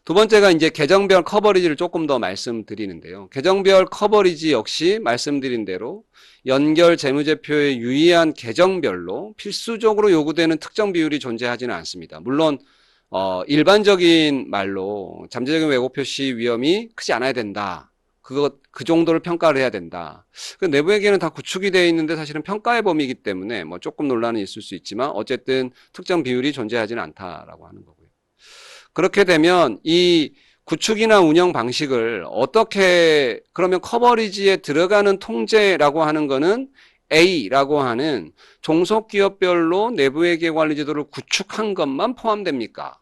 두 번째가 이제 계정별 커버리지를 조금 더 말씀드리는데요. 계정별 커버리지 역시 말씀드린 대로 연결 재무제표에 유의한 계정별로 필수적으로 요구되는 특정 비율이 존재하지는 않습니다. 물론 일반적인 말로 잠재적인 왜곡 표시 위험이 크지 않아야 된다. 그 정도를 평가를 해야 된다. 그 내부회계는 다 구축이 되어 있는데 사실은 평가의 범위이기 때문에 뭐 조금 논란이 있을 수 있지만 어쨌든 특정 비율이 존재하지는 않다라고 하는 거고요. 그렇게 되면 이 구축이나 운영 방식을 어떻게 그러면 커버리지에 들어가는 통제라고 하는 거는 A라고 하는 종속기업별로 내부회계 관리제도를 구축한 것만 포함됩니까?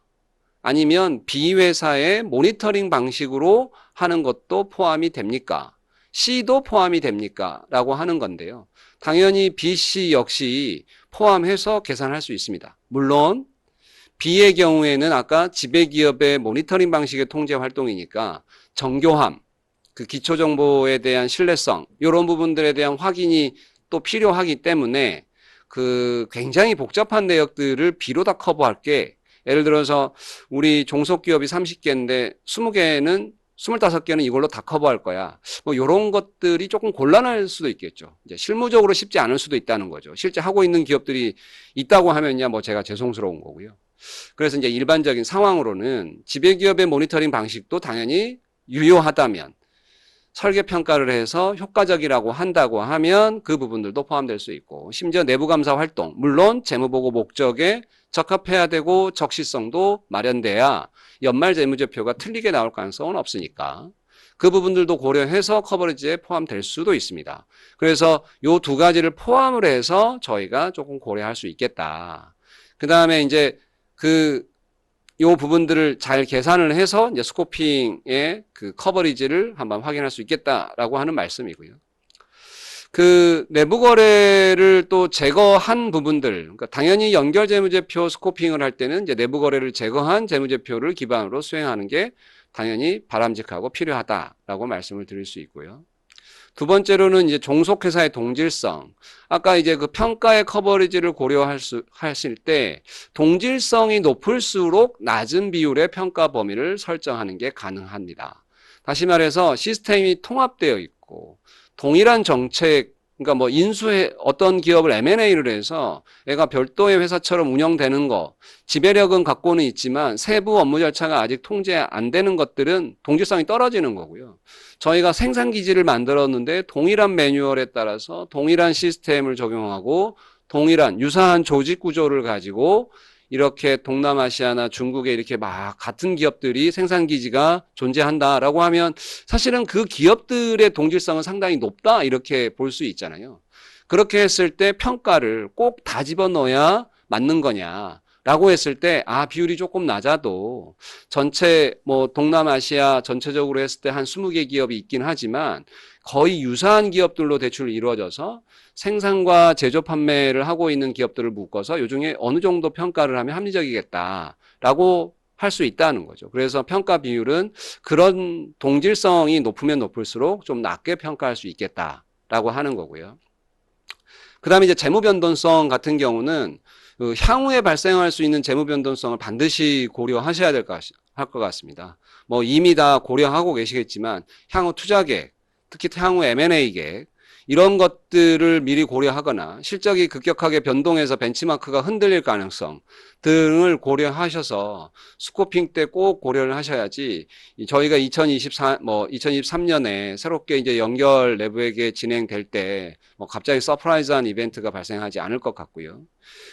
아니면 B 회사의 모니터링 방식으로 하는 것도 포함이 됩니까? C도 포함이 됩니까? 라고 하는 건데요. 당연히 B, C 역시 포함해서 계산할 수 있습니다. 물론 B의 경우에는 아까 지배기업의 모니터링 방식의 통제 활동이니까 정교함, 그 기초정보에 대한 신뢰성 이런 부분들에 대한 확인이 또 필요하기 때문에 그 굉장히 복잡한 내역들을 B로 다 커버할게. 예를 들어서 우리 종속기업이 30개인데 20개는 25개는 이걸로 다 커버할 거야. 뭐 이런 것들이 조금 곤란할 수도 있겠죠. 이제 실무적으로 쉽지 않을 수도 있다는 거죠. 실제 하고 있는 기업들이 있다고 하면야 뭐 제가 죄송스러운 거고요. 그래서 이제 일반적인 상황으로는 지배기업의 모니터링 방식도 당연히 유효하다면 설계 평가를 해서 효과적이라고 한다고 하면 그 부분들도 포함될 수 있고 심지어 내부감사 활동 물론 재무보고 목적에 적합해야 되고 적시성도 마련돼야 연말 재무제표가 틀리게 나올 가능성은 없으니까 그 부분들도 고려해서 커버리지에 포함될 수도 있습니다. 그래서 이 두 가지를 포함을 해서 저희가 조금 고려할 수 있겠다. 그 다음에 이제 요 부분들을 잘 계산을 해서 이제 스코핑의 그 커버리지를 한번 확인할 수 있겠다라고 하는 말씀이고요. 그 내부 거래를 또 제거한 부분들, 그러니까 당연히 연결 재무제표 스코핑을 할 때는 이제 내부 거래를 제거한 재무제표를 기반으로 수행하는 게 당연히 바람직하고 필요하다라고 말씀을 드릴 수 있고요. 두 번째로는 이제 종속회사의 동질성. 아까 이제 그 평가의 커버리지를 고려하실 때 동질성이 높을수록 낮은 비율의 평가 범위를 설정하는 게 가능합니다. 다시 말해서 시스템이 통합되어 있고 동일한 정책, 그러니까 뭐 어떤 기업을 M&A를 해서 얘가 별도의 회사처럼 운영되는 거, 지배력은 갖고는 있지만 세부 업무 절차가 아직 통제 안 되는 것들은 동질성이 떨어지는 거고요. 저희가 생산기지를 만들었는데 동일한 매뉴얼에 따라서 동일한 시스템을 적용하고 동일한 유사한 조직 구조를 가지고 이렇게 동남아시아나 중국에 이렇게 막 같은 기업들이 생산기지가 존재한다라고 하면 사실은 그 기업들의 동질성은 상당히 높다 이렇게 볼 수 있잖아요. 그렇게 했을 때 평가를 꼭 다 집어넣어야 맞는 거냐. 라고 했을 때, 비율이 조금 낮아도 전체, 동남아시아 전체적으로 했을 때 한 20개 기업이 있긴 하지만 거의 유사한 기업들로 대출 이루어져서 생산과 제조 판매를 하고 있는 기업들을 묶어서 요 중에 어느 정도 평가를 하면 합리적이겠다라고 할 수 있다는 거죠. 그래서 평가 비율은 그런 동질성이 높으면 높을수록 좀 낮게 평가할 수 있겠다라고 하는 거고요. 그 다음에 이제 재무 변동성 같은 경우는 그 향후에 발생할 수 있는 재무 변동성을 반드시 고려하셔야 될 것 같습니다. 이미 다 고려하고 계시겠지만 향후 투자 계획, 특히 향후 M&A 계획 이런 것들을 미리 고려하거나 실적이 급격하게 변동해서 벤치마크가 흔들릴 가능성 등을 고려하셔서 스코핑 때 꼭 고려를 하셔야지 저희가 2023년에 새롭게 이제 연결 내부회계 진행될 때 갑자기 서프라이즈한 이벤트가 발생하지 않을 것 같고요.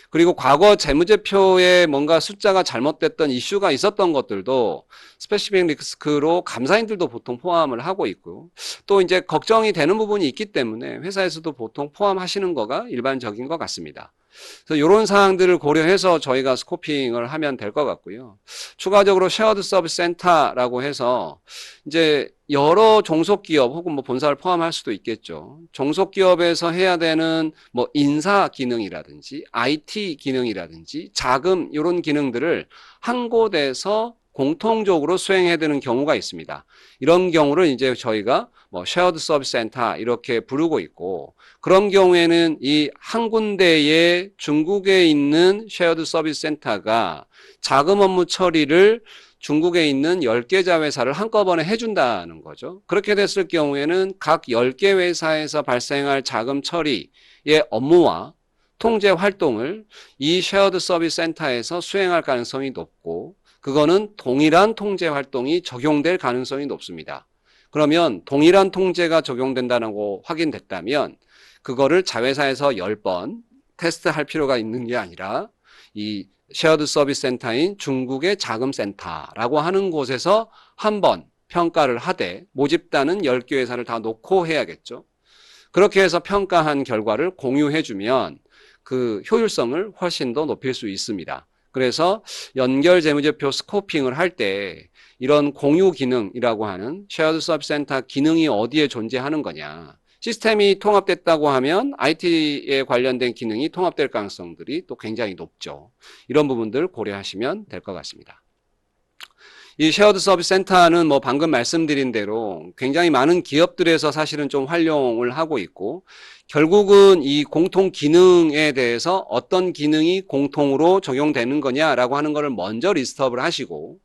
그리고 과거 재무제표에 뭔가 숫자가 잘못됐던 이슈가 있었던 것들도 스페시픽 리스크로 감사인들도 보통 포함을 하고 있고 또 이제 걱정이 되는 부분이 있기 때문에 회사에서도 보통 포함하시는 거가 일반적인 것 같습니다. 그래서 이런 사항들을 고려해서 저희가 스코핑을 하면 될 것 같고요. 추가적으로 쉐어드 서비스 센터라고 해서 이제 여러 종속기업 혹은 본사를 포함할 수도 있겠죠. 종속기업에서 해야 되는 인사 기능이라든지 IT 기능이라든지 자금 이런 기능들을 한 곳에서 공통적으로 수행해야 되는 경우가 있습니다. 이런 경우를 이제 저희가 쉐어드 서비스 센터 이렇게 부르고 있고 그런 경우에는 이 한 군데에 중국에 있는 쉐어드 서비스 센터가 자금 업무 처리를 중국에 있는 10개 자회사를 한꺼번에 해준다는 거죠. 그렇게 됐을 경우에는 각 10개 회사에서 발생할 자금 처리의 업무와 통제 활동을 이 쉐어드 서비스 센터에서 수행할 가능성이 높고 그거는 동일한 통제 활동이 적용될 가능성이 높습니다. 그러면 동일한 통제가 적용된다고 확인됐다면 그거를 자회사에서 10번 테스트할 필요가 있는 게 아니라 이 쉐어드 서비스 센터인 중국의 자금센터라고 하는 곳에서 한 번 평가를 하되 모집단은 10개 회사를 다 놓고 해야겠죠. 그렇게 해서 평가한 결과를 공유해주면 그 효율성을 훨씬 더 높일 수 있습니다. 그래서 연결 재무제표 스코핑을 할 때 이런 공유 기능이라고 하는 쉐어드 서비스 센터 기능이 어디에 존재하는 거냐. 시스템이 통합됐다고 하면 IT에 관련된 기능이 통합될 가능성들이 또 굉장히 높죠. 이런 부분들 고려하시면 될 것 같습니다. 이 쉐어드 서비스 센터는 방금 말씀드린 대로 굉장히 많은 기업들에서 사실은 좀 활용을 하고 있고 결국은 이 공통 기능에 대해서 어떤 기능이 공통으로 적용되는 거냐라고 하는 것을 먼저 리스트업을 하시고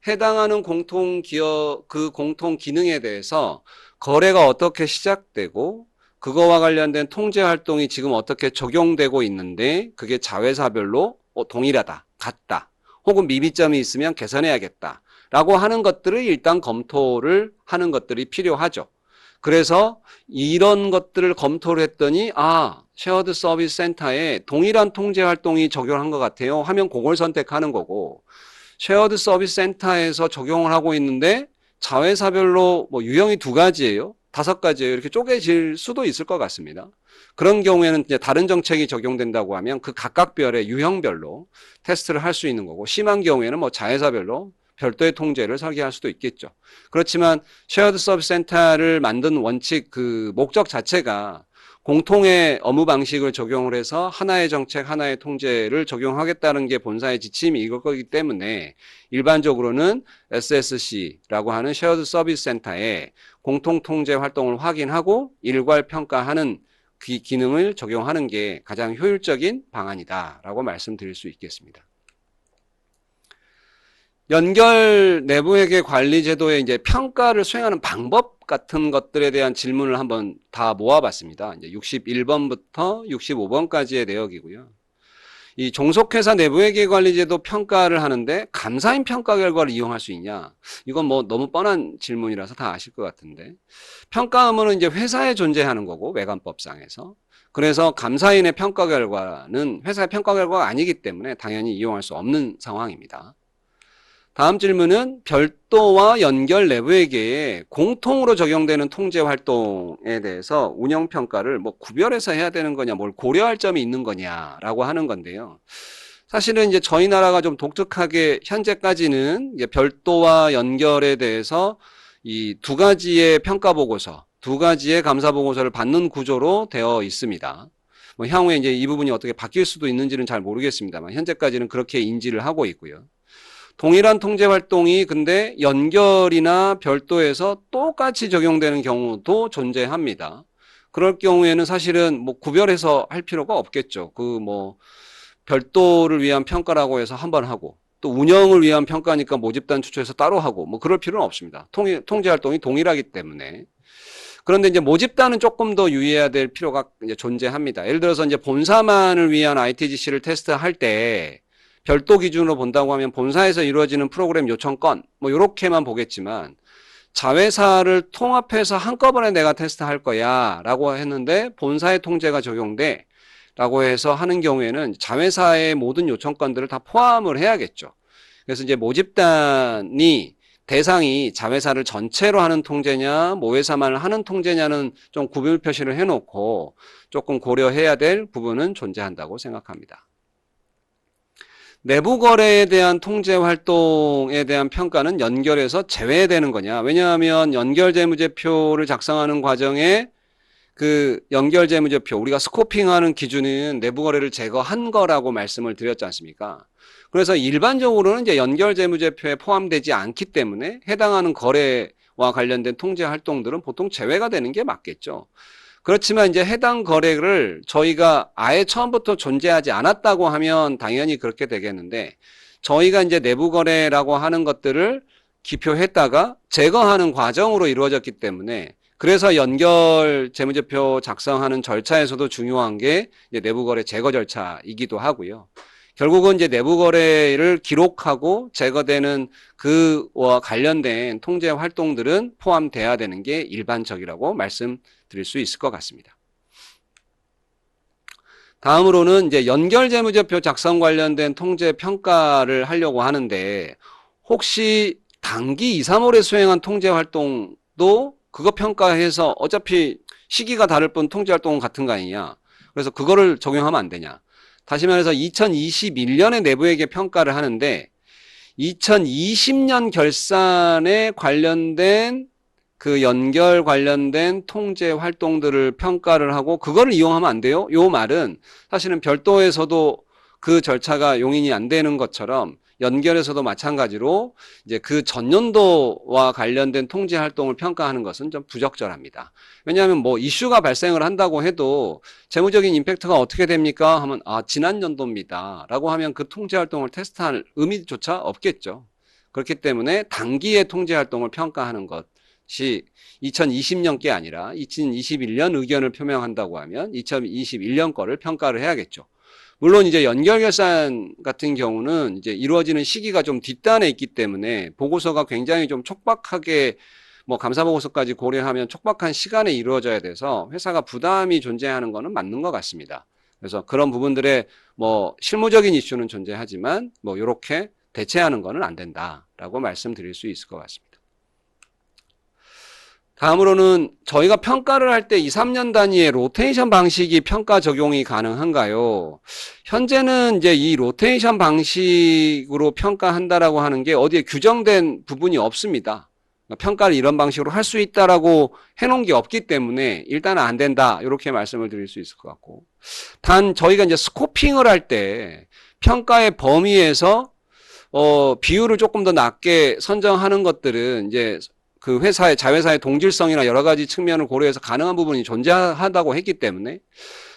해당하는 공통 기업 그 공통 기능에 대해서 거래가 어떻게 시작되고 그거와 관련된 통제 활동이 지금 어떻게 적용되고 있는데 그게 자회사별로 동일하다, 같다, 혹은 미비점이 있으면 개선해야겠다 라고 하는 것들을 일단 검토를 하는 것들이 필요하죠. 그래서 이런 것들을 검토를 했더니 쉐어드 서비스 센터에 동일한 통제 활동이 적용한 것 같아요 하면 그걸 선택하는 거고 쉐어드 서비스 센터에서 적용을 하고 있는데 자회사별로 유형이 2가지예요. 5가지예요. 이렇게 쪼개질 수도 있을 것 같습니다. 그런 경우에는 이제 다른 정책이 적용된다고 하면 그 각각 별의 유형별로 테스트를 할 수 있는 거고 심한 경우에는 자회사별로 별도의 통제를 설계할 수도 있겠죠. 그렇지만 쉐어드 서비스 센터를 만든 원칙 그 목적 자체가 공통의 업무 방식을 적용을 해서 하나의 정책, 하나의 통제를 적용하겠다는 게 본사의 지침이 이걸 거기 때문에 일반적으로는 SSC라고 하는 쉐어드 서비스 센터에 공통 통제 활동을 확인하고 일괄 평가하는 기능을 적용하는 게 가장 효율적인 방안이다라고 말씀드릴 수 있겠습니다. 연결 내부회계 관리 제도의 이제 평가를 수행하는 방법 같은 것들에 대한 질문을 한번 다 모아봤습니다. 이제 61번부터 65번까지의 내역이고요. 이 종속회사 내부회계 관리 제도 평가를 하는데 감사인 평가 결과를 이용할 수 있냐? 이건 너무 뻔한 질문이라서 다 아실 것 같은데. 평가 의무는 이제 회사에 존재하는 거고, 외관법상에서. 그래서 감사인의 평가 결과는 회사의 평가 결과가 아니기 때문에 당연히 이용할 수 없는 상황입니다. 다음 질문은 별도와 연결 내부회계에 공통으로 적용되는 통제 활동에 대해서 운영평가를 구별해서 해야 되는 거냐, 뭘 고려할 점이 있는 거냐라고 하는 건데요. 사실은 이제 저희 나라가 좀 독특하게 현재까지는 이제 별도와 연결에 대해서 이 두 가지의 평가 보고서, 두 가지의 감사 보고서를 받는 구조로 되어 있습니다. 뭐 향후에 이제 이 부분이 어떻게 바뀔 수도 있는지는 잘 모르겠습니다만 현재까지는 그렇게 인지를 하고 있고요. 동일한 통제 활동이 근데 연결이나 별도에서 똑같이 적용되는 경우도 존재합니다. 그럴 경우에는 사실은 뭐 구별해서 할 필요가 없겠죠. 그 뭐 별도를 위한 평가라고 해서 한 번 하고 또 운영을 위한 평가니까 모집단 추천해서 따로 하고 뭐 그럴 필요는 없습니다. 통제 활동이 동일하기 때문에. 그런데 이제 모집단은 조금 더 유의해야 될 필요가 이제 존재합니다. 예를 들어서 이제 본사만을 위한 ITGC를 테스트할 때 별도 기준으로 본다고 하면 본사에서 이루어지는 프로그램 요청 건 뭐 이렇게만 보겠지만 자회사를 통합해서 한꺼번에 내가 테스트할 거야 라고 했는데 본사의 통제가 적용돼 라고 해서 하는 경우에는 자회사의 모든 요청 건들을 다 포함을 해야겠죠. 그래서 이제 모집단이 대상이 자회사를 전체로 하는 통제냐 모회사만을 하는 통제냐는 좀 구별 표시를 해놓고 조금 고려해야 될 부분은 존재한다고 생각합니다. 내부 거래에 대한 통제 활동에 대한 평가는 연결해서 제외되는 거냐? 왜냐하면 연결 재무제표를 작성하는 과정에 그 연결 재무제표 우리가 스코핑하는 기준은 내부 거래를 제거한 거라고 말씀을 드렸지 않습니까? 그래서 일반적으로는 이제 연결 재무제표에 포함되지 않기 때문에 해당하는 거래와 관련된 통제 활동들은 보통 제외가 되는 게 맞겠죠. 그렇지만 이제 해당 거래를 저희가 아예 처음부터 존재하지 않았다고 하면 당연히 그렇게 되겠는데 저희가 이제 내부 거래라고 하는 것들을 기표했다가 제거하는 과정으로 이루어졌기 때문에 그래서 연결 재무제표 작성하는 절차에서도 중요한 게 이제 내부 거래 제거 절차이기도 하고요. 결국은 이제 내부 거래를 기록하고 제거되는 그와 관련된 통제 활동들은 포함돼야 되는 게 일반적이라고 말씀드릴 수 있을 것 같습니다. 다음으로는 이제 연결 재무제표 작성 관련된 통제 평가를 하려고 하는데 혹시 단기 2, 3월에 수행한 통제 활동도 그거 평가해서 어차피 시기가 다를 뿐 통제 활동은 같은 거 아니냐. 그래서 그거를 적용하면 안 되냐. 다시 말해서 2021년에 내부회계 평가를 하는데 2020년 결산에 관련된 그 연결 관련된 통제 활동들을 평가를 하고 그거를 이용하면 안 돼요. 요 말은 사실은 별도에서도 그 절차가 용인이 안 되는 것처럼 연결에서도 마찬가지로 이제 그 전년도와 관련된 통제 활동을 평가하는 것은 좀 부적절합니다. 왜냐하면 뭐 이슈가 발생을 한다고 해도 재무적인 임팩트가 어떻게 됩니까? 하면 지난 연도입니다. 라고 하면 그 통제 활동을 테스트할 의미조차 없겠죠. 그렇기 때문에 단기의 통제 활동을 평가하는 것이 2020년 게 아니라 2021년 의견을 표명한다고 하면 2021년 거를 평가를 해야겠죠. 물론 이제 연결 결산 같은 경우는 이제 이루어지는 시기가 좀 뒷단에 있기 때문에 보고서가 굉장히 좀 촉박하게 뭐 감사 보고서까지 고려하면 촉박한 시간에 이루어져야 돼서 회사가 부담이 존재하는 것은 맞는 것 같습니다. 그래서 그런 부분들의 뭐 실무적인 이슈는 존재하지만 뭐 이렇게 대체하는 것은 안 된다라고 말씀드릴 수 있을 것 같습니다. 다음으로는 저희가 평가를 할 때 2, 3년 단위의 로테이션 방식이 평가 적용이 가능한가요? 현재는 이제 이 로테이션 방식으로 평가한다라고 하는 게 어디에 규정된 부분이 없습니다. 평가를 이런 방식으로 할 수 있다라고 해놓은 게 없기 때문에 일단은 안 된다 이렇게 말씀을 드릴 수 있을 것 같고 단 저희가 이제 스코핑을 할 때 평가의 범위에서 비율을 조금 더 낮게 선정하는 것들은 이제 그 회사의 자회사의 동질성이나 여러 가지 측면을 고려해서 가능한 부분이 존재하다고 했기 때문에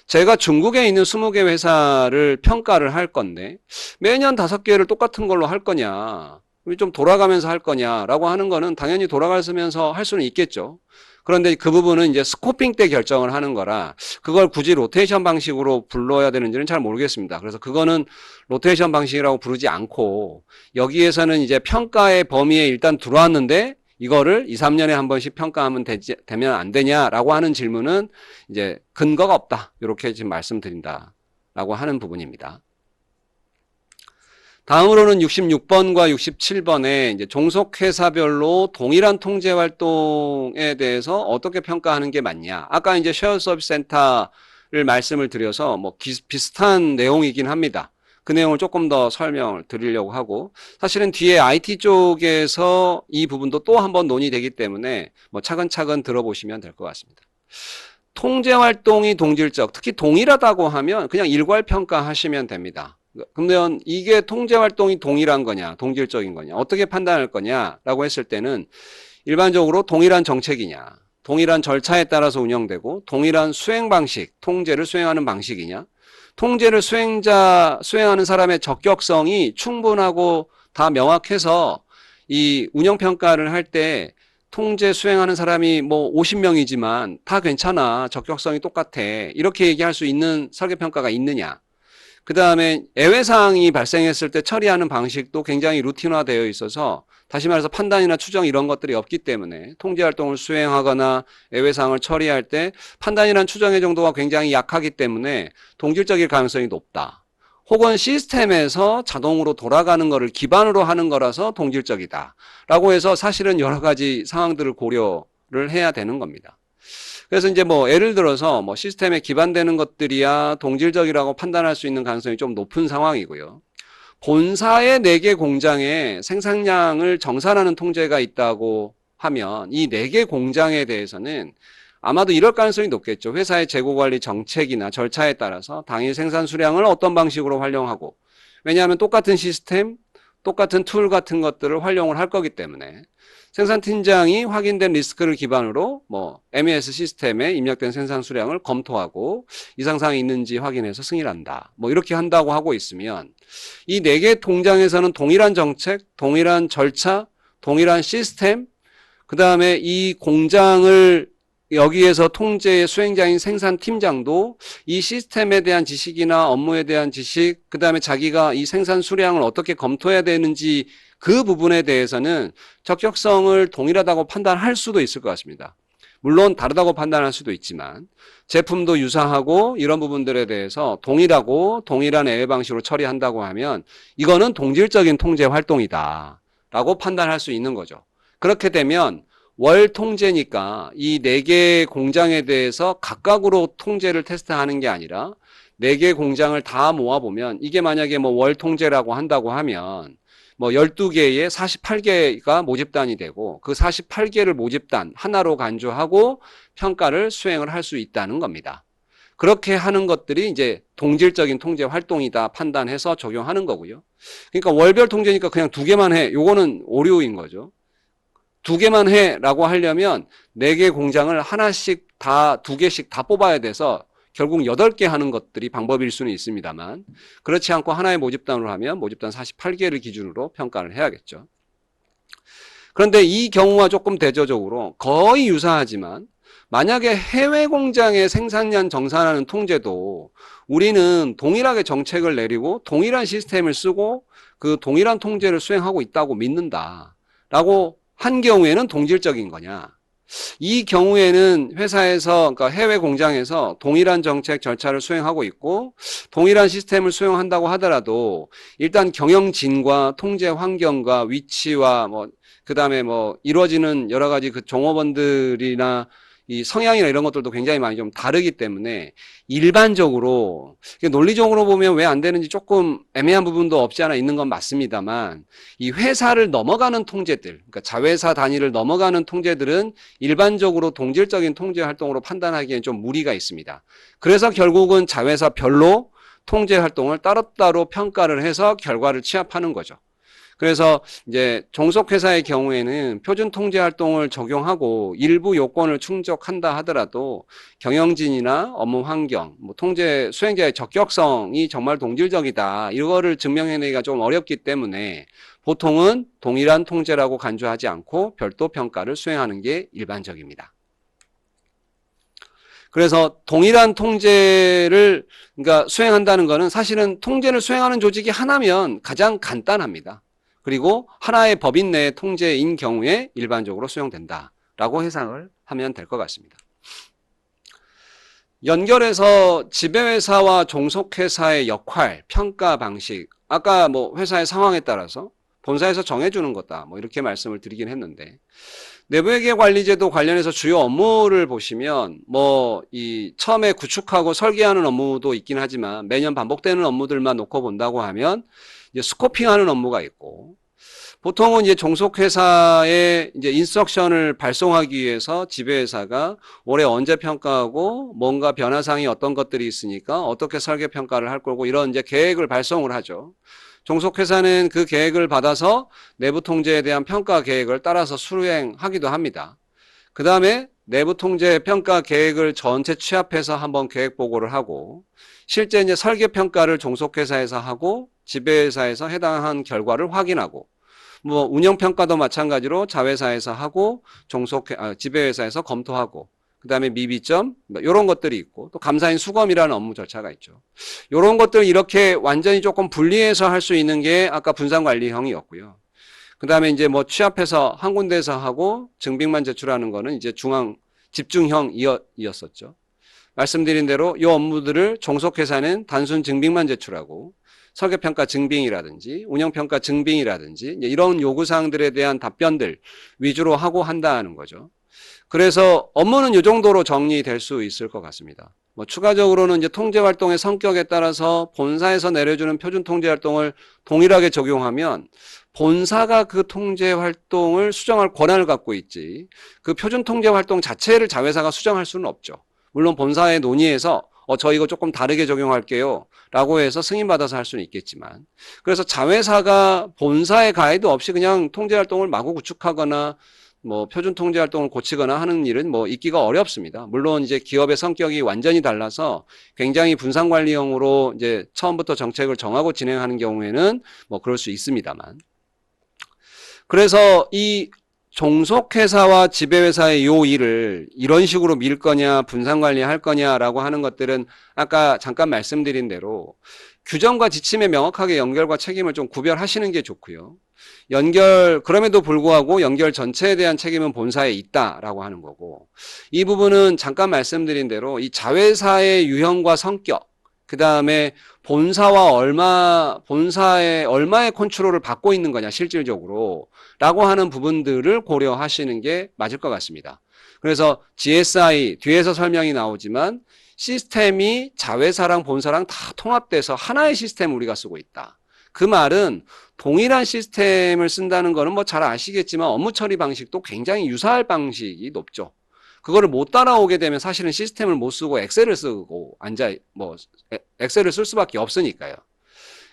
제가 중국에 있는 20개 회사를 평가를 할 건데 매년 5개를 똑같은 걸로 할 거냐 좀 돌아가면서 할 거냐라고 하는 거는 당연히 돌아가면서 할 수는 있겠죠. 그런데 그 부분은 이제 스코핑 때 결정을 하는 거라 그걸 굳이 로테이션 방식으로 불러야 되는지는 잘 모르겠습니다. 그래서 그거는 로테이션 방식이라고 부르지 않고 여기에서는 이제 평가의 범위에 일단 들어왔는데 이거를 2, 3년에 한 번씩 평가하면 되면 안 되냐라고 하는 질문은 이제 근거가 없다. 이렇게 지금 말씀드린다라고 하는 부분입니다. 다음으로는 66번과 67번에 이제 종속회사별로 동일한 통제 활동에 대해서 어떻게 평가하는 게 맞냐. 아까 이제 쉐어 서비스 센터를 말씀을 드려서 뭐 비슷한 내용이긴 합니다. 그 내용을 조금 더 설명을 드리려고 하고, 사실은 뒤에 IT 쪽에서 이 부분도 또 한번 논의되기 때문에 뭐 차근차근 들어보시면 될 것 같습니다. 통제 활동이 동질적, 특히 동일하다고 하면 그냥 일괄평가 하시면 됩니다. 그러면 이게 통제 활동이 동일한 거냐, 동질적인 거냐, 어떻게 판단할 거냐라고 했을 때는 일반적으로 동일한 정책이냐, 동일한 절차에 따라서 운영되고 동일한 수행 방식, 통제를 수행하는 방식이냐, 통제를 수행하는 사람의 적격성이 충분하고 다 명확해서 이 운영평가를 할 때 통제 수행하는 사람이 뭐 50명이지만 다 괜찮아, 적격성이 똑같아, 이렇게 얘기할 수 있는 설계평가가 있느냐. 그 다음에 예외사항이 발생했을 때 처리하는 방식도 굉장히 루틴화되어 있어서, 다시 말해서 판단이나 추정 이런 것들이 없기 때문에 통제활동을 수행하거나 예외사항을 처리할 때 판단이나 추정의 정도가 굉장히 약하기 때문에 동질적일 가능성이 높다. 혹은 시스템에서 자동으로 돌아가는 것을 기반으로 하는 거라서 동질적이다 라고 해서 사실은 여러 가지 상황들을 고려를 해야 되는 겁니다. 그래서 이제 뭐 예를 들어서 뭐 시스템에 기반되는 것들이야 동질적이라고 판단할 수 있는 가능성이 좀 높은 상황이고요. 본사의 4개 공장에 생산량을 정산하는 통제가 있다고 하면 이 4개 공장에 대해서는 아마도 이럴 가능성이 높겠죠. 회사의 재고관리 정책이나 절차에 따라서 당일 생산 수량을 어떤 방식으로 활용하고, 왜냐하면 똑같은 시스템, 똑같은 툴 같은 것들을 활용을 할 거기 때문에 생산팀장이 확인된 리스크를 기반으로 뭐 MES 시스템에 입력된 생산 수량을 검토하고 이상사항이 있는지 확인해서 승인을 한다. 뭐 이렇게 한다고 하고 있으면 이 4개 공장에서는 동일한 정책, 동일한 절차, 동일한 시스템, 그 다음에 이 공장을 여기에서 통제의 수행자인 생산팀장도 이 시스템에 대한 지식이나 업무에 대한 지식, 그 다음에 자기가 이 생산 수량을 어떻게 검토해야 되는지 그 부분에 대해서는 적격성을 동일하다고 판단할 수도 있을 것 같습니다. 물론 다르다고 판단할 수도 있지만 제품도 유사하고 이런 부분들에 대해서 동일하고 동일한 예외 방식으로 처리한다고 하면 이거는 동질적인 통제 활동이다 라고 판단할 수 있는 거죠. 그렇게 되면 월 통제니까 이 4개 공장에 대해서 각각으로 통제를 테스트하는 게 아니라 4개 공장을 다 모아보면 이게 만약에 뭐 월 통제라고 한다고 하면 뭐 12개에 48개가 모집단이 되고 그 48개를 모집단 하나로 간주하고 평가를 수행을 할 수 있다는 겁니다. 그렇게 하는 것들이 이제 동질적인 통제 활동이다 판단해서 적용하는 거고요. 그러니까 월별 통제니까 그냥 2개만 해. 요거는 오류인 거죠. 2개만 해라고 하려면 4개 공장을 하나씩 다 2개씩 다 뽑아야 돼서 결국 8개 하는 것들이 방법일 수는 있습니다만, 그렇지 않고 하나의 모집단으로 하면 모집단 48개를 기준으로 평가를 해야겠죠. 그런데 이 경우와 조금 대조적으로 거의 유사하지만 만약에 해외 공장의 생산량 정산하는 통제도 우리는 동일하게 정책을 내리고 동일한 시스템을 쓰고 그 동일한 통제를 수행하고 있다고 믿는다 라고 한 경우에는 동질적인 거냐? 이 경우에는 회사에서, 그러니까 해외 공장에서 동일한 정책 절차를 수행하고 있고 동일한 시스템을 수행한다고 하더라도 일단 경영진과 통제 환경과 위치와 뭐 그다음에 뭐 이루어지는 여러 가지 그 종업원들이나 이 성향이나 이런 것들도 굉장히 많이 좀 다르기 때문에 일반적으로 논리적으로 보면 왜 안 되는지 조금 애매한 부분도 없지 않아 있는 건 맞습니다만, 이 회사를 넘어가는 통제들, 그러니까 자회사 단위를 넘어가는 통제들은 일반적으로 동질적인 통제 활동으로 판단하기엔 좀 무리가 있습니다. 그래서 결국은 자회사별로 통제 활동을 따로따로 평가를 해서 결과를 취합하는 거죠. 그래서 이제 종속회사의 경우에는 표준 통제 활동을 적용하고 일부 요건을 충족한다 하더라도 경영진이나 업무 환경, 뭐 통제 수행자의 적격성이 정말 동질적이다, 이거를 증명해내기가 좀 어렵기 때문에 보통은 동일한 통제라고 간주하지 않고 별도 평가를 수행하는 게 일반적입니다. 그래서 동일한 통제를 그러니까 수행한다는 것은 사실은 통제를 수행하는 조직이 하나면 가장 간단합니다. 그리고 하나의 법인 내 통제인 경우에 일반적으로 수용된다라고 해석을 하면 될 것 같습니다. 연결해서 지배회사와 종속회사의 역할, 평가 방식, 아까 뭐 회사의 상황에 따라서 본사에서 정해주는 거다. 뭐 이렇게 말씀을 드리긴 했는데, 내부회계 관리제도 관련해서 주요 업무를 보시면 뭐 이 처음에 구축하고 설계하는 업무도 있긴 하지만 매년 반복되는 업무들만 놓고 본다고 하면 이제 스코핑하는 업무가 있고, 보통은 이제 종속회사에 이제 인스트럭션을 발송하기 위해서 지배회사가 올해 언제 평가하고 뭔가 변화사항이 어떤 것들이 있으니까 어떻게 설계 평가를 할 거고 이런 이제 계획을 발송을 하죠. 종속회사는 그 계획을 받아서 내부 통제에 대한 평가 계획을 따라서 수행하기도 합니다. 그 다음에 내부 통제 평가 계획을 전체 취합해서 한번 계획 보고를 하고, 실제 이제 설계 평가를 종속회사에서 하고 지배회사에서 해당한 결과를 확인하고, 뭐 운영평가도 마찬가지로 자회사에서 하고 지배회사에서 검토하고, 그 다음에 미비점 이런 것들이 있고, 또 감사인 수검이라는 업무 절차가 있죠. 이런 것들 이렇게 완전히 조금 분리해서 할 수 있는 게 아까 분산관리형이었고요. 그 다음에 이제 뭐 취합해서 한 군데에서 하고 증빙만 제출하는 거는 이제 중앙 집중형이었었죠. 말씀드린 대로 이 업무들을 종속회사는 단순 증빙만 제출하고 설계평가 증빙이라든지 운영평가 증빙이라든지 이런 요구사항들에 대한 답변들 위주로 하고 한다는 거죠. 그래서 업무는 이 정도로 정리될 수 있을 것 같습니다. 뭐 추가적으로는 이제 통제활동의 성격에 따라서 본사에서 내려주는 표준 통제활동을 동일하게 적용하면 본사가 그 통제활동을 수정할 권한을 갖고 있지, 그 표준 통제활동 자체를 자회사가 수정할 수는 없죠. 물론 본사의 논의에서 저 이거 조금 다르게 적용할게요 라고 해서 승인받아서 할 수는 있겠지만, 그래서 자회사가 본사의 가이드 없이 그냥 통제활동을 마구 구축하거나 뭐 표준 통제활동을 고치거나 하는 일은 뭐 있기가 어렵습니다. 물론 이제 기업의 성격이 완전히 달라서 굉장히 분산관리형으로 이제 처음부터 정책을 정하고 진행하는 경우에는 뭐 그럴 수 있습니다만, 그래서 이 종속회사와 지배회사의 요 일을 이런 식으로 밀 거냐 분산관리할 거냐라고 하는 것들은 아까 잠깐 말씀드린 대로 규정과 지침에 명확하게 연결과 책임을 좀 구별하시는 게 좋고요. 그럼에도 불구하고 연결 전체에 대한 책임은 본사에 있다라고 하는 거고, 이 부분은 잠깐 말씀드린 대로 이 자회사의 유형과 성격, 그 다음에 본사에 얼마의 컨트롤을 받고 있는 거냐, 실질적으로. 라고 하는 부분들을 고려하시는 게 맞을 것 같습니다. 그래서 GSI, 뒤에서 설명이 나오지만 시스템이 자회사랑 본사랑 다 통합돼서 하나의 시스템을 우리가 쓰고 있다. 그 말은 동일한 시스템을 쓴다는 거는 뭐 잘 아시겠지만 업무 처리 방식도 굉장히 유사할 방식이 높죠. 그거를 못 따라오게 되면 사실은 시스템을 못 쓰고 엑셀을 쓰고 엑셀을 쓸 수밖에 없으니까요.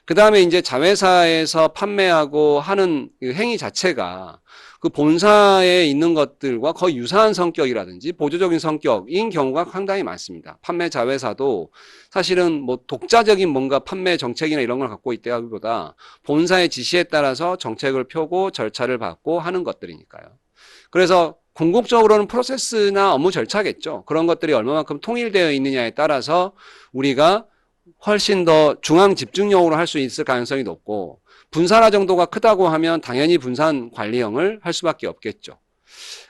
그 다음에 이제 자회사에서 판매하고 하는 행위 자체가 그 본사에 있는 것들과 거의 유사한 성격이라든지 보조적인 성격인 경우가 상당히 많습니다. 판매 자회사도 사실은 뭐 독자적인 뭔가 판매 정책이나 이런 걸 갖고 있다기보다 본사의 지시에 따라서 정책을 펴고 절차를 밟고 하는 것들이니까요. 그래서 궁극적으로는 프로세스나 업무 절차겠죠. 그런 것들이 얼마만큼 통일되어 있느냐에 따라서 우리가 훨씬 더 중앙 집중력으로 할 수 있을 가능성이 높고, 분산화 정도가 크다고 하면 당연히 분산 관리형을 할 수밖에 없겠죠.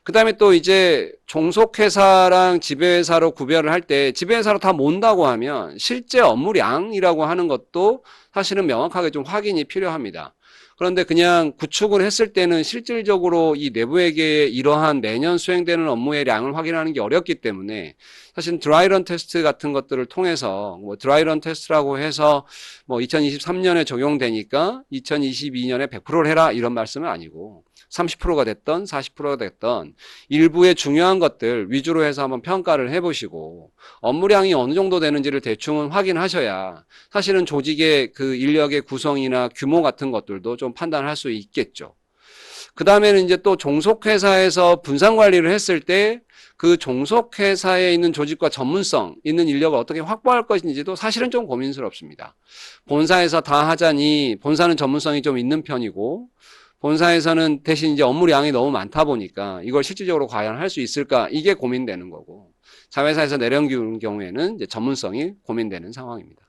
그 다음에 또 이제 종속회사랑 지배회사로 구별을 할 때 지배회사로 다 몬다고 하면 실제 업무량이라고 하는 것도 사실은 명확하게 좀 확인이 필요합니다. 그런데 그냥 구축을 했을 때는 실질적으로 이 내부회계에 이러한 매년 수행되는 업무의 량을 확인하는 게 어렵기 때문에 사실 드라이런 테스트 같은 것들을 통해서 뭐 드라이런 테스트라고 해서 뭐 2023년에 적용되니까 2022년에 100%를 해라 이런 말씀은 아니고 30%가 됐던 40%가 됐던 일부의 중요한 것들 위주로 해서 한번 평가를 해보시고 업무량이 어느 정도 되는지를 대충은 확인하셔야 사실은 조직의 그 인력의 구성이나 규모 같은 것들도 좀 판단할 수 있겠죠. 그 다음에는 이제 또 종속회사에서 분산관리를 했을 때 그 종속회사에 있는 조직과 전문성 있는 인력을 어떻게 확보할 것인지도 사실은 좀 고민스럽습니다. 본사에서 다 하자니 본사는 전문성이 좀 있는 편이고 본사에서는 대신 이제 업무량이 너무 많다 보니까 이걸 실질적으로 과연 할 수 있을까, 이게 고민되는 거고, 자회사에서 내려오는 경우에는 이제 전문성이 고민되는 상황입니다.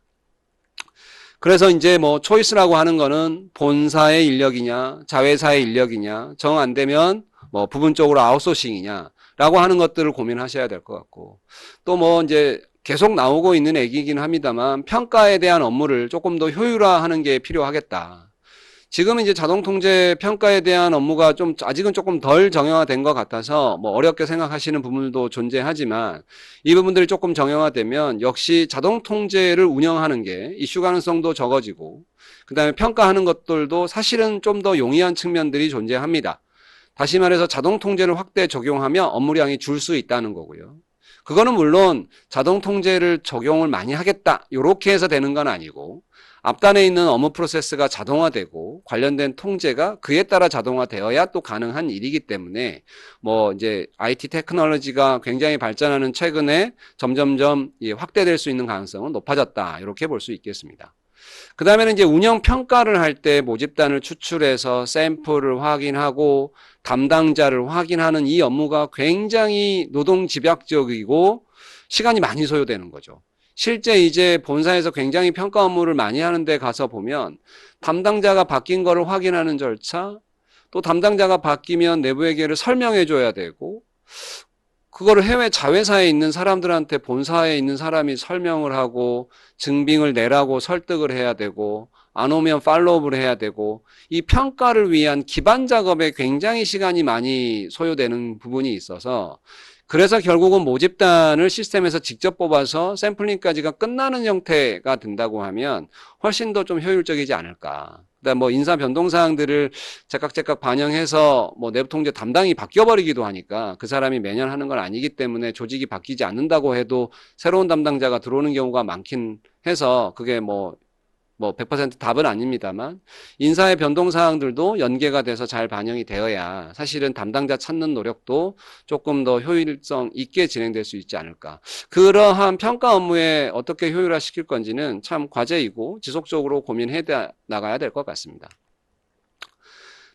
그래서 이제 뭐 초이스라고 하는 거는 본사의 인력이냐 자회사의 인력이냐, 정 안 되면 뭐 부분적으로 아웃소싱이냐 라고 하는 것들을 고민하셔야 될 것 같고, 또 뭐 이제 계속 나오고 있는 얘기이긴 합니다만 평가에 대한 업무를 조금 더 효율화하는 게 필요하겠다. 지금은 이제 자동통제 평가에 대한 업무가 좀 아직은 조금 덜 정형화된 것 같아서 뭐 어렵게 생각하시는 부분도 존재하지만 이 부분들이 조금 정형화되면 역시 자동통제를 운영하는 게 이슈 가능성도 적어지고 그다음에 평가하는 것들도 사실은 좀 더 용이한 측면들이 존재합니다. 다시 말해서 자동통제를 확대 적용하면 업무량이 줄 수 있다는 거고요. 그거는 물론 자동통제를 적용을 많이 하겠다 이렇게 해서 되는 건 아니고 앞단에 있는 업무 프로세스가 자동화되고 관련된 통제가 그에 따라 자동화되어야 또 가능한 일이기 때문에 뭐 이제 IT 테크놀로지가 굉장히 발전하는 최근에 점점점 확대될 수 있는 가능성은 높아졌다 이렇게 볼 수 있겠습니다. 그 다음에는 이제 운영 평가를 할 때 모집단을 추출해서 샘플을 확인하고 담당자를 확인하는 이 업무가 굉장히 노동 집약적이고 시간이 많이 소요되는 거죠. 실제 이제 본사에서 굉장히 평가 업무를 많이 하는데 가서 보면 담당자가 바뀐 거를 확인하는 절차, 또 담당자가 바뀌면 내부에게를 설명해 줘야 되고 그거를 해외 자회사에 있는 사람들한테 본사에 있는 사람이 설명을 하고 증빙을 내라고 설득을 해야 되고 안 오면 팔로우업을 해야 되고 이 평가를 위한 기반 작업에 굉장히 시간이 많이 소요되는 부분이 있어서 그래서 결국은 모집단을 시스템에서 직접 뽑아서 샘플링까지가 끝나는 형태가 된다고 하면 훨씬 더 좀 효율적이지 않을까. 그다음 뭐 인사 변동 사항들을 제깍제깍 반영해서 뭐 내부 통제 담당이 바뀌어 버리기도 하니까 그 사람이 매년 하는 건 아니기 때문에 조직이 바뀌지 않는다고 해도 새로운 담당자가 들어오는 경우가 많긴 해서 그게 뭐 100% 답은 아닙니다만 인사의 변동 사항들도 연계가 돼서 잘 반영이 되어야 사실은 담당자 찾는 노력도 조금 더 효율성 있게 진행될 수 있지 않을까. 그러한 평가 업무에 어떻게 효율화시킬 건지는 참 과제이고 지속적으로 고민해 나가야 될 것 같습니다.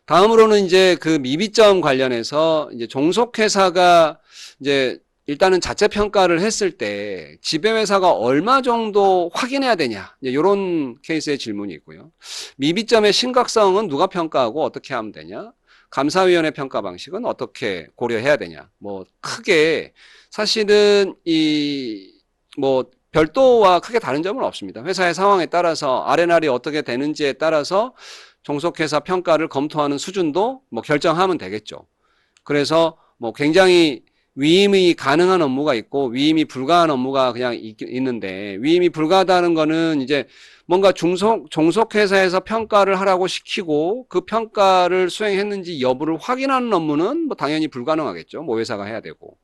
다음으로는 이제 그 미비점 관련해서 이제 종속회사가 이제 일단은 자체 평가를 했을 때 지배회사가 얼마 정도 확인해야 되냐 이런 케이스의 질문이 있고요. 미비점의 심각성은 누가 평가하고 어떻게 하면 되냐? 감사위원회 평가 방식은 어떻게 고려해야 되냐? 뭐 크게 사실은 이 뭐 별도와 크게 다른 점은 없습니다. 회사의 상황에 따라서 R&R이 어떻게 되는지에 따라서 종속회사 평가를 검토하는 수준도 뭐 결정하면 되겠죠. 그래서 뭐 굉장히 위임이 가능한 업무가 있고 위임이 불가한 업무가 그냥 있는데 위임이 불가하다는 거는 이제 뭔가 종속회사에서 평가를 하라고 시키고 그 평가를 수행했는지 여부를 확인하는 업무는 뭐 당연히 불가능하겠죠. 뭐 회사가 해야 되고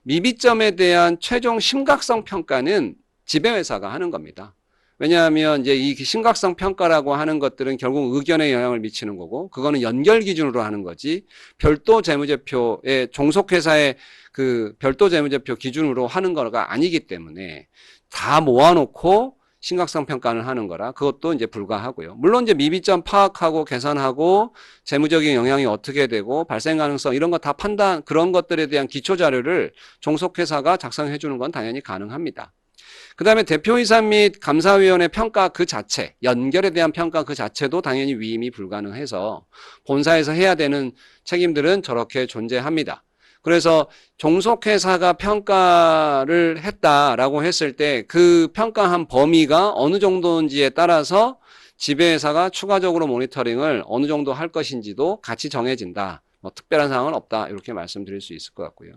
미비점에 대한 최종 심각성 평가는 지배회사가 하는 겁니다. 왜냐하면 이제 이 심각성 평가라고 하는 것들은 결국 의견에 영향을 미치는 거고 그거는 연결 기준으로 하는 거지 별도 재무제표의 종속회사의 그 별도 재무제표 기준으로 하는 거가 아니기 때문에 다 모아놓고 심각성 평가를 하는 거라 그것도 이제 불가하고요. 물론 이제 미비점 파악하고 계산하고 재무적인 영향이 어떻게 되고 발생 가능성 이런 거 다 판단 그런 것들에 대한 기초 자료를 종속회사가 작성해 주는 건 당연히 가능합니다. 그 다음에 대표이사 및 감사위원회 평가 그 자체, 연결에 대한 평가 그 자체도 당연히 위임이 불가능해서 본사에서 해야 되는 책임들은 저렇게 존재합니다. 그래서 종속회사가 평가를 했다라고 했을 때 그 평가한 범위가 어느 정도인지에 따라서 지배회사가 추가적으로 모니터링을 어느 정도 할 것인지도 같이 정해진다. 뭐 특별한 사항은 없다. 이렇게 말씀드릴 수 있을 것 같고요.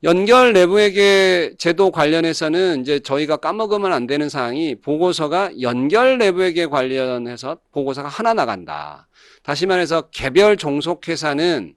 연결 내부회계 제도 관련해서는 이제 저희가 까먹으면 안 되는 사항이 보고서가 연결 내부회계 관련해서 보고서가 하나 나간다. 다시 말해서 개별 종속회사는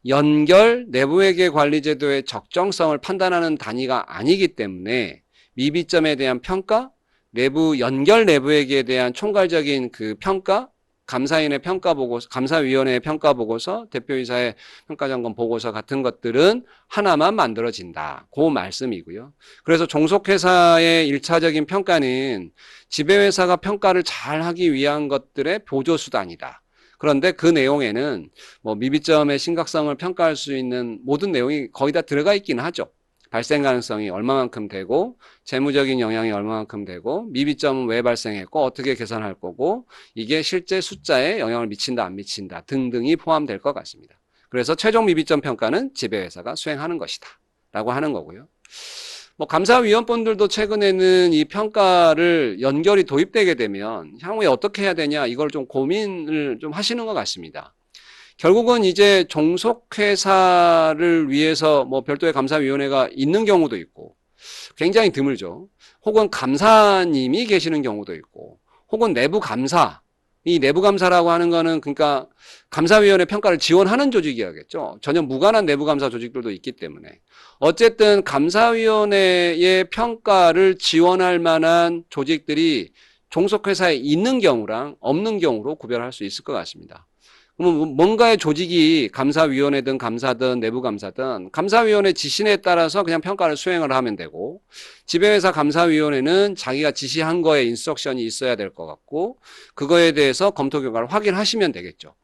연결 내부회계 관리제도의 적정성을 판단하는 단위가 아니기 때문에 미비점에 대한 평가, 내부 연결 내부회계에 대한 총괄적인 그 평가, 감사인의 평가 보고서, 감사위원회의 평가 보고서, 대표이사의 평가점검 보고서 같은 것들은 하나만 만들어진다. 그 말씀이고요. 그래서 종속회사의 1차적인 평가는 지배회사가 평가를 잘 하기 위한 것들의 보조수단이다. 그런데 그 내용에는 뭐 미비점의 심각성을 평가할 수 있는 모든 내용이 거의 다 들어가 있기는 하죠. 발생 가능성이 얼마만큼 되고 재무적인 영향이 얼마만큼 되고 미비점은 왜 발생했고 어떻게 계산할 거고 이게 실제 숫자에 영향을 미친다 안 미친다 등등이 포함될 것 같습니다. 그래서 최종 미비점 평가는 지배회사가 수행하는 것이다 라고 하는 거고요. 뭐 감사위원분들도 최근에는 이 평가를 연결이 도입되게 되면 향후에 어떻게 해야 되냐 이걸 좀 고민을 좀 하시는 것 같습니다. 결국은 이제 종속회사를 위해서 뭐 별도의 감사위원회가 있는 경우도 있고 굉장히 드물죠. 혹은 감사님이 계시는 경우도 있고 혹은 내부 감사, 이 내부 감사라고 하는 거는 그러니까 감사위원회 평가를 지원하는 조직이야겠죠. 전혀 무관한 내부 감사 조직들도 있기 때문에 어쨌든 감사위원회의 평가를 지원할 만한 조직들이 종속회사에 있는 경우랑 없는 경우로 구별할 수 있을 것 같습니다. 그러면 뭔가의 조직이 감사위원회든 감사든 내부 감사든 감사위원회 지시에 따라서 그냥 평가를 수행을 하면 되고 지배회사 감사위원회는 자기가 지시한 거에 인스트럭션이 있어야 될 것 같고 그거에 대해서 검토 결과를 확인하시면 되겠죠.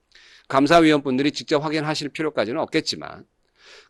감사위원분들이 직접 확인하실 필요까지는 없겠지만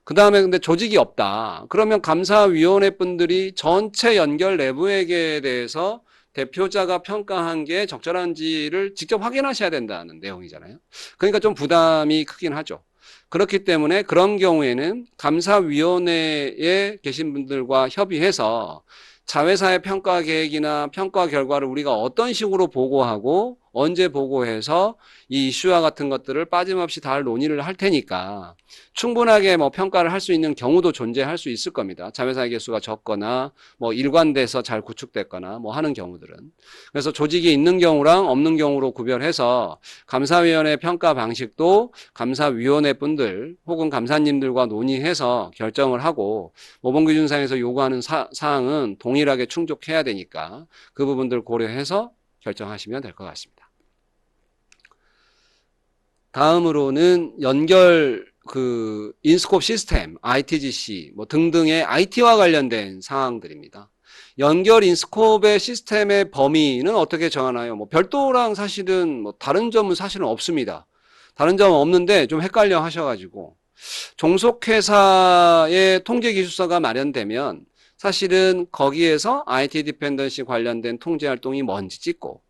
그 다음에 근데 조직이 없다. 그러면 감사위원회 분들이 전체 연결 내부에게 대해서 대표자가 평가한 게 적절한지를 직접 확인하셔야 된다는 내용이잖아요. 그러니까 좀 부담이 크긴 하죠. 그렇기 때문에 그런 경우에는 감사위원회에 계신 분들과 협의해서 자회사의 평가 계획이나 평가 결과를 우리가 어떤 식으로 보고하고 언제 보고해서 이 이슈와 같은 것들을 빠짐없이 다 논의를 할 테니까 충분하게 뭐 평가를 할 수 있는 경우도 존재할 수 있을 겁니다. 자회사의 개수가 적거나 뭐 일관돼서 잘 구축됐거나 뭐 하는 경우들은. 그래서 조직이 있는 경우랑 없는 경우로 구별해서 감사위원회 평가 방식도 감사위원회 분들 혹은 감사님들과 논의해서 결정을 하고 모범기준상에서 요구하는 사항은 동일하게 충족해야 되니까 그 부분들 고려해서 결정하시면 될 것 같습니다. 다음으로는 연결 인스콥 시스템, ITGC 뭐 등등의 IT와 관련된 사항들입니다. 연결 인스콥의 시스템의 범위는 어떻게 정하나요? 뭐 별도랑 사실은 뭐 다른 점은 사실은 없습니다. 다른 점은 없는데 좀 헷갈려 하셔가지고 종속회사의 통제기술서가 마련되면 사실은 거기에서 IT 디펜던시 관련된 통제 활동이 뭔지 찍고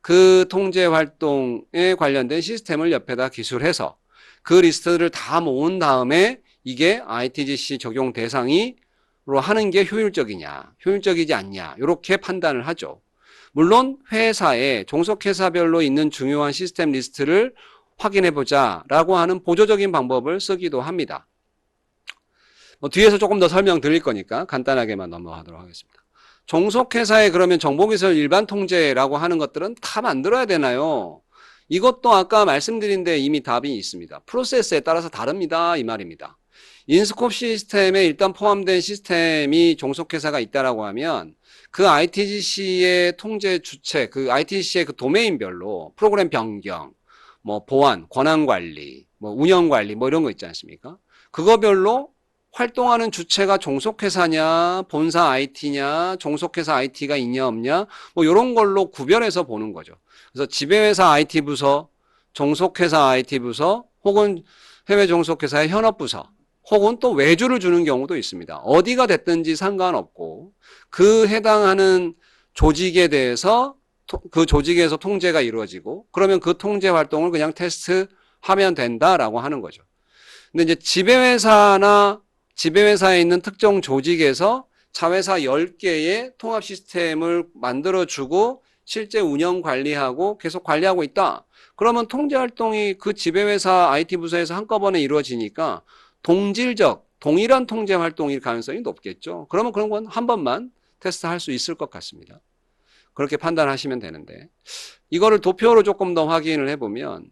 그 통제 활동에 관련된 시스템을 옆에다 기술해서 그 리스트를 다 모은 다음에 이게 ITGC 적용 대상으로 하는 게 효율적이냐, 효율적이지 않냐 이렇게 판단을 하죠. 물론 회사에 종속회사별로 있는 중요한 시스템 리스트를 확인해보자 라고 하는 보조적인 방법을 쓰기도 합니다. 뒤에서 조금 더 설명드릴 거니까 간단하게만 넘어가도록 하겠습니다. 종속회사에 그러면 정보기술 일반 통제라고 하는 것들은 다 만들어야 되나요? 이것도 아까 말씀드린 데 이미 답이 있습니다. 프로세스에 따라서 다릅니다. 이 말입니다. 인스콥 시스템에 일단 포함된 시스템이 종속회사가 있다라고 하면 그 ITGC의 통제 주체, 그 ITGC의 그 도메인별로 프로그램 변경, 뭐 보안, 권한 관리, 뭐 운영 관리 뭐 이런 거 있지 않습니까? 그거별로 활동하는 주체가 종속회사냐, 본사 IT냐, 종속회사 IT가 있냐 없냐, 뭐 이런 걸로 구별해서 보는 거죠. 그래서 지배회사 IT 부서, 종속회사 IT 부서, 혹은 해외 종속회사의 현업부서, 혹은 또 외주를 주는 경우도 있습니다. 어디가 됐든지 상관없고 그 해당하는 조직에 대해서 그 조직에서 통제가 이루어지고 그러면 그 통제 활동을 그냥 테스트하면 된다라고 하는 거죠. 근데 이제 지배회사에 있는 특정 조직에서 자회사 10개의 통합 시스템을 만들어주고 실제 운영 관리하고 계속 관리하고 있다. 그러면 통제 활동이 그 지배회사 IT 부서에서 한꺼번에 이루어지니까 동일한 통제 활동일 가능성이 높겠죠. 그러면 그런 건 한 번만 테스트할 수 있을 것 같습니다. 그렇게 판단하시면 되는데 이거를 도표로 조금 더 확인을 해보면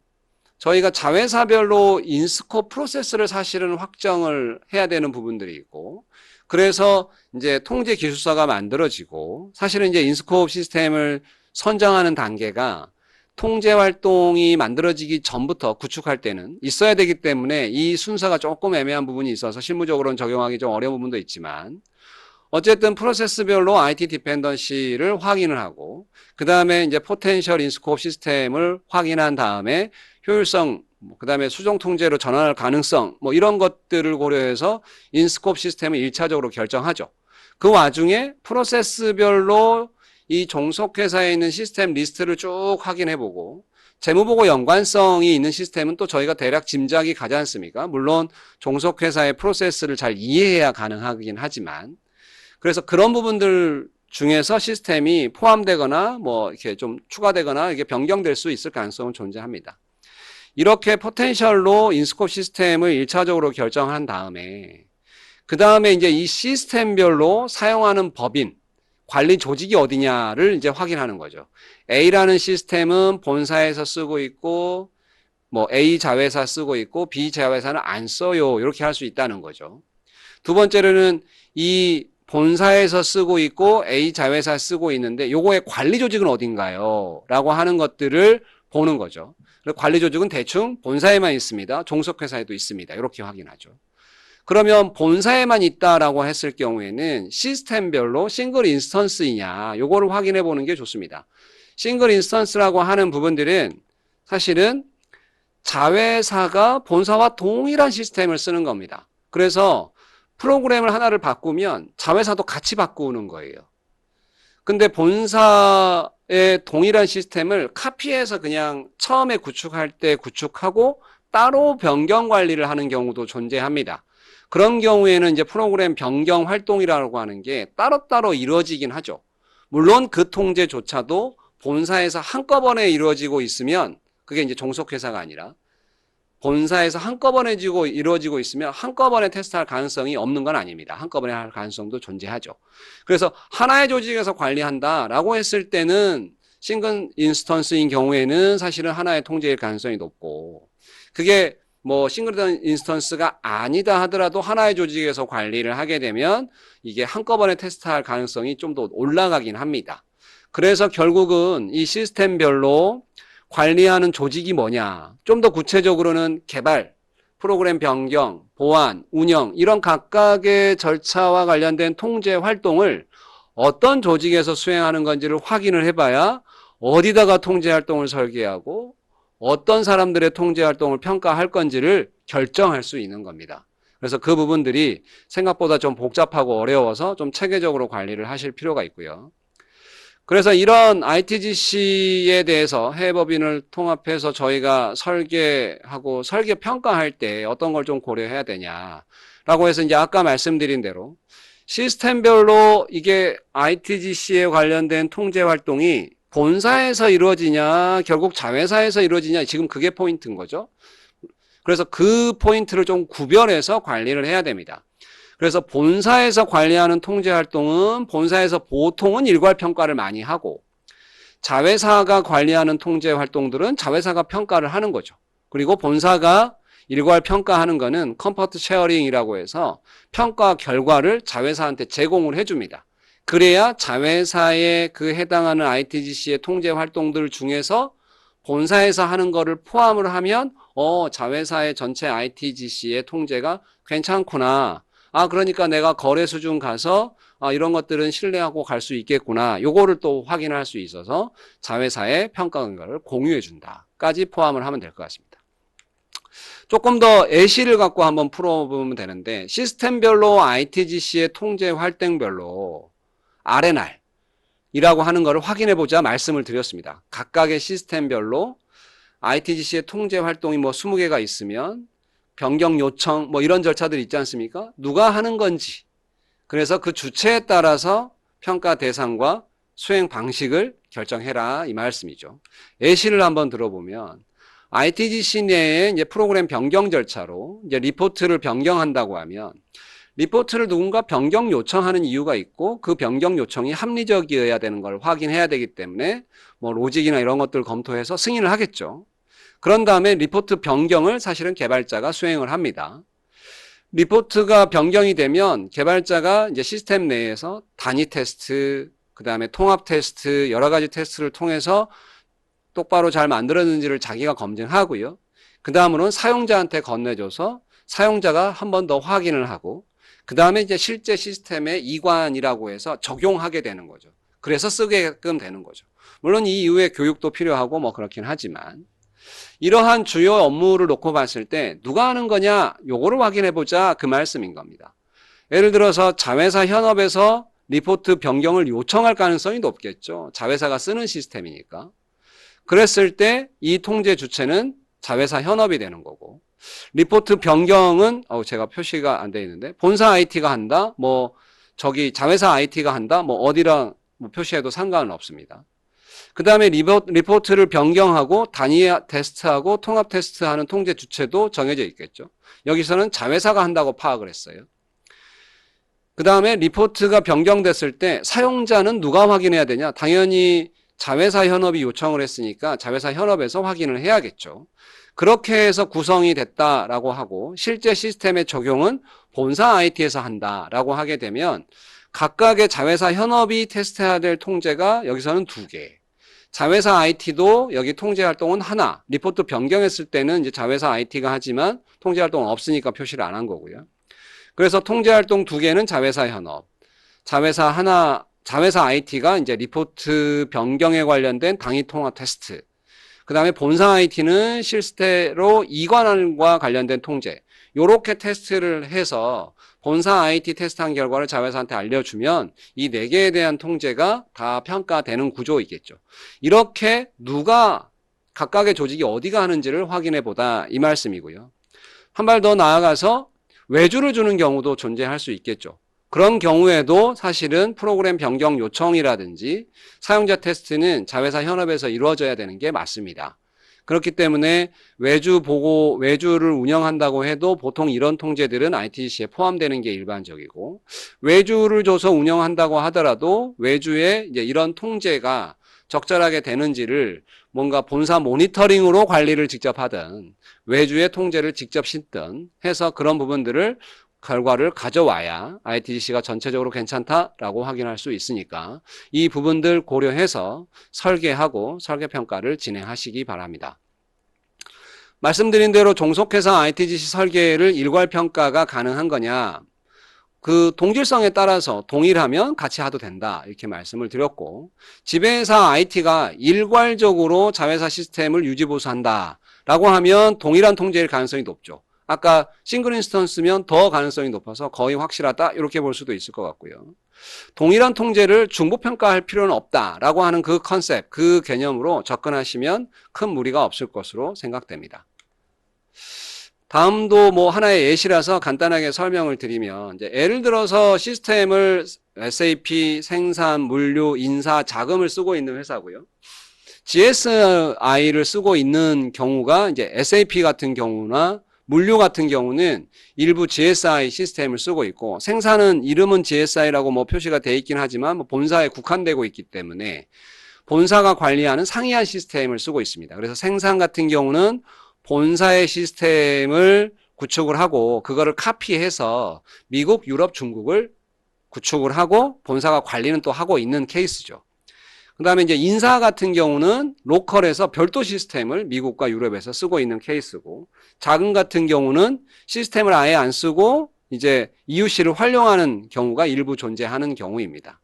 저희가 자회사별로 인스콥 프로세스를 사실은 확정을 해야 되는 부분들이 있고 그래서 이제 통제 기술서가 만들어지고 사실은 이제 인스콥 시스템을 선정하는 단계가 통제 활동이 만들어지기 전부터 구축할 때는 있어야 되기 때문에 이 순서가 조금 애매한 부분이 있어서 실무적으로는 적용하기 좀 어려운 부분도 있지만 어쨌든 프로세스별로 IT 디펜던시를 확인을 하고 그 다음에 이제 포텐셜 인스콥 시스템을 확인한 다음에 효율성, 그 다음에 수정 통제로 전환할 가능성 뭐 이런 것들을 고려해서 인스콥 시스템을 1차적으로 결정하죠. 그 와중에 프로세스별로 이 종속회사에 있는 시스템 리스트를 쭉 확인해보고 재무보고 연관성이 있는 시스템은 또 저희가 대략 짐작이 가지 않습니까? 물론 종속회사의 프로세스를 잘 이해해야 가능하긴 하지만 그래서 그런 부분들 중에서 시스템이 포함되거나 뭐 이렇게 좀 추가되거나 이게 변경될 수 있을 가능성은 존재합니다. 이렇게 포텐셜로 인스코프 시스템을 1차적으로 결정한 다음에 그 다음에 이제 이 시스템별로 사용하는 법인, 관리 조직이 어디냐를 이제 확인하는 거죠. A라는 시스템은 본사에서 쓰고 있고 뭐 A 자회사 쓰고 있고 B 자회사는 안 써요. 이렇게 할 수 있다는 거죠. 두 번째로는 이 본사에서 쓰고 있고 A 자회사 쓰고 있는데 요거의 관리 조직은 어딘가요? 라고 하는 것들을 보는 거죠. 관리 조직은 대충 본사에만 있습니다. 종속회사에도 있습니다. 이렇게 확인하죠. 그러면 본사에만 있다라고 했을 경우에는 시스템별로 싱글 인스턴스이냐 요거를 확인해 보는 게 좋습니다. 싱글 인스턴스라고 하는 부분들은 사실은 자회사가 본사와 동일한 시스템을 쓰는 겁니다. 그래서 프로그램을 하나를 바꾸면 자회사도 같이 바꾸는 거예요. 근데 본사의 동일한 시스템을 카피해서 그냥 처음에 구축할 때 구축하고 따로 변경 관리를 하는 경우도 존재합니다. 그런 경우에는 이제 프로그램 변경 활동이라고 하는 게 따로따로 이루어지긴 하죠. 물론 그 통제조차도 본사에서 한꺼번에 이루어지고 있으면 그게 이제 종속회사가 아니라 본사에서 한꺼번에 이루어지고 있으면 한꺼번에 테스트할 가능성이 없는 건 아닙니다. 한꺼번에 할 가능성도 존재하죠. 그래서 하나의 조직에서 관리한다라고 했을 때는 싱글 인스턴스인 경우에는 사실은 하나의 통제일 가능성이 높고 그게 뭐 싱글 인스턴스가 아니다 하더라도 하나의 조직에서 관리를 하게 되면 이게 한꺼번에 테스트할 가능성이 좀 더 올라가긴 합니다. 그래서 결국은 이 시스템별로 관리하는 조직이 뭐냐, 좀 더 구체적으로는 개발, 프로그램 변경, 보안, 운영 이런 각각의 절차와 관련된 통제 활동을 어떤 조직에서 수행하는 건지를 확인을 해봐야 어디다가 통제 활동을 설계하고 어떤 사람들의 통제 활동을 평가할 건지를 결정할 수 있는 겁니다. 그래서 그 부분들이 생각보다 좀 복잡하고 어려워서 좀 체계적으로 관리를 하실 필요가 있고요. 그래서 이런 ITGC에 대해서 해외법인을 통합해서 저희가 설계하고 설계 평가할 때 어떤 걸 좀 고려해야 되냐라고 해서 이제 아까 말씀드린 대로 시스템별로 이게 ITGC에 관련된 통제 활동이 본사에서 이루어지냐 결국 자회사에서 이루어지냐 지금 그게 포인트인 거죠. 그래서 그 포인트를 좀 구별해서 관리를 해야 됩니다. 그래서 본사에서 관리하는 통제 활동은 본사에서 보통은 일괄 평가를 많이 하고 자회사가 관리하는 통제 활동들은 자회사가 평가를 하는 거죠. 그리고 본사가 일괄 평가하는 거는 컴포트 쉐어링이라고 해서 평가 결과를 자회사한테 제공을 해줍니다. 그래야 자회사에 그 해당하는 ITGC의 통제 활동들 중에서 본사에서 하는 거를 포함을 하면 자회사의 전체 ITGC의 통제가 괜찮구나. 그러니까 내가 거래 수준 가서 이런 것들은 신뢰하고 갈 수 있겠구나. 요거를 또 확인할 수 있어서 자회사의 평가 결과를 공유해 준다까지 포함을 하면 될 것 같습니다. 조금 더 예시를 갖고 한번 풀어보면 되는데 시스템별로 ITGC의 통제 활동별로 R&R이라고 하는 것을 확인해 보자 말씀을 드렸습니다. 각각의 시스템별로 ITGC의 통제 활동이 뭐 20개가 있으면 변경 요청 뭐 이런 절차들 있지 않습니까? 누가 하는 건지 그래서 그 주체에 따라서 평가 대상과 수행 방식을 결정해라 이 말씀이죠. 예시를 한번 들어보면 ITGC 내에 이제 프로그램 변경 절차로 이제 리포트를 변경한다고 하면 리포트를 누군가 변경 요청하는 이유가 있고 그 변경 요청이 합리적이어야 되는 걸 확인해야 되기 때문에 뭐 로직이나 이런 것들을 검토해서 승인을 하겠죠. 그런 다음에 리포트 변경을 사실은 개발자가 수행을 합니다. 리포트가 변경이 되면 개발자가 이제 시스템 내에서 단위 테스트, 그 다음에 통합 테스트, 여러 가지 테스트를 통해서 똑바로 잘 만들었는지를 자기가 검증하고요. 그 다음으로는 사용자한테 건네줘서 사용자가 한 번 더 확인을 하고 그 다음에 이제 실제 시스템의 이관이라고 해서 적용하게 되는 거죠. 그래서 쓰게끔 되는 거죠. 물론 이 이후에 교육도 필요하고 뭐 그렇긴 하지만 이러한 주요 업무를 놓고 봤을 때 누가 하는 거냐 요거를 확인해 보자 그 말씀인 겁니다. 예를 들어서 자회사 현업에서 리포트 변경을 요청할 가능성이 높겠죠. 자회사가 쓰는 시스템이니까. 그랬을 때 이 통제 주체는 자회사 현업이 되는 거고 리포트 변경은 제가 표시가 안 돼 있는데 본사 IT가 한다. 뭐 저기 자회사 IT가 한다? 뭐 어디랑 뭐 표시해도 상관은 없습니다. 그 다음에 리포트를 변경하고 단위 테스트하고 통합 테스트하는 통제 주체도 정해져 있겠죠. 여기서는 자회사가 한다고 파악을 했어요. 그 다음에 리포트가 변경됐을 때 사용자는 누가 확인해야 되냐? 당연히 자회사 현업이 요청을 했으니까 자회사 현업에서 확인을 해야겠죠. 그렇게 해서 구성이 됐다라고 하고 실제 시스템의 적용은 본사 IT에서 한다라고 하게 되면 각각의 자회사 현업이 테스트해야 될 통제가 여기서는 2개. 자회사 IT도 여기 통제 활동은 하나. 리포트 변경했을 때는 이제 자회사 IT가 하지만 통제 활동은 없으니까 표시를 안 한 거고요. 그래서 통제 활동 2개는 자회사 현업. 자회사 IT가 이제 리포트 변경에 관련된 당위 통합 테스트. 그 다음에 본사 IT는 실제로 이관함과 관련된 통제. 요렇게 테스트를 해서 본사 IT 테스트한 결과를 자회사한테 알려주면 이 4개에 대한 통제가 다 평가되는 구조이겠죠. 이렇게 누가 각각의 조직이 어디가 하는지를 확인해 보다 이 말씀이고요. 한 발 더 나아가서 외주를 주는 경우도 존재할 수 있겠죠. 그런 경우에도 사실은 프로그램 변경 요청이라든지 사용자 테스트는 자회사 현업에서 이루어져야 되는 게 맞습니다. 그렇기 때문에 외주를 운영한다고 해도 보통 이런 통제들은 ITGC에 포함되는 게 일반적이고, 외주를 줘서 운영한다고 하더라도 외주에 이제 이런 통제가 적절하게 되는지를 뭔가 본사 모니터링으로 관리를 직접 하든 외주의 통제를 직접 싣든 해서 그런 부분들을 결과를 가져와야 ITGC가 전체적으로 괜찮다라고 확인할 수 있으니까 이 부분들 고려해서 설계하고 설계평가를 진행하시기 바랍니다. 말씀드린 대로 종속회사 ITGC 설계를 일괄평가가 가능한 거냐? 그 동질성에 따라서 동일하면 같이 해도 된다 이렇게 말씀을 드렸고, 지배회사 IT가 일괄적으로 자회사 시스템을 유지보수한다 라고 하면 동일한 통제일 가능성이 높죠. 아까 싱글 인스턴스면 더 가능성이 높아서 거의 확실하다 이렇게 볼 수도 있을 것 같고요. 동일한 통제를 중복평가할 필요는 없다라고 하는 그 컨셉, 그 개념으로 접근하시면 큰 무리가 없을 것으로 생각됩니다. 다음도 뭐 하나의 예시라서 간단하게 설명을 드리면, 이제 예를 들어서 시스템을 SAP, 생산, 물류, 인사, 자금을 쓰고 있는 회사고요. GSI를 쓰고 있는 경우가 이제 SAP 같은 경우나 물류 같은 경우는 일부 GSI 시스템을 쓰고 있고, 생산은 이름은 GSI라고 뭐 표시가 되어 있긴 하지만 뭐 본사에 국한되고 있기 때문에 본사가 관리하는 상이한 시스템을 쓰고 있습니다. 그래서 생산 같은 경우는 본사의 시스템을 구축을 하고 그거를 카피해서 미국, 유럽, 중국을 구축을 하고 본사가 관리는 또 하고 있는 케이스죠. 그 다음에 이제 인사 같은 경우는 로컬에서 별도 시스템을 미국과 유럽에서 쓰고 있는 케이스고, 자금 같은 경우는 시스템을 아예 안 쓰고 이제 EUC를 활용하는 경우가 일부 존재하는 경우입니다.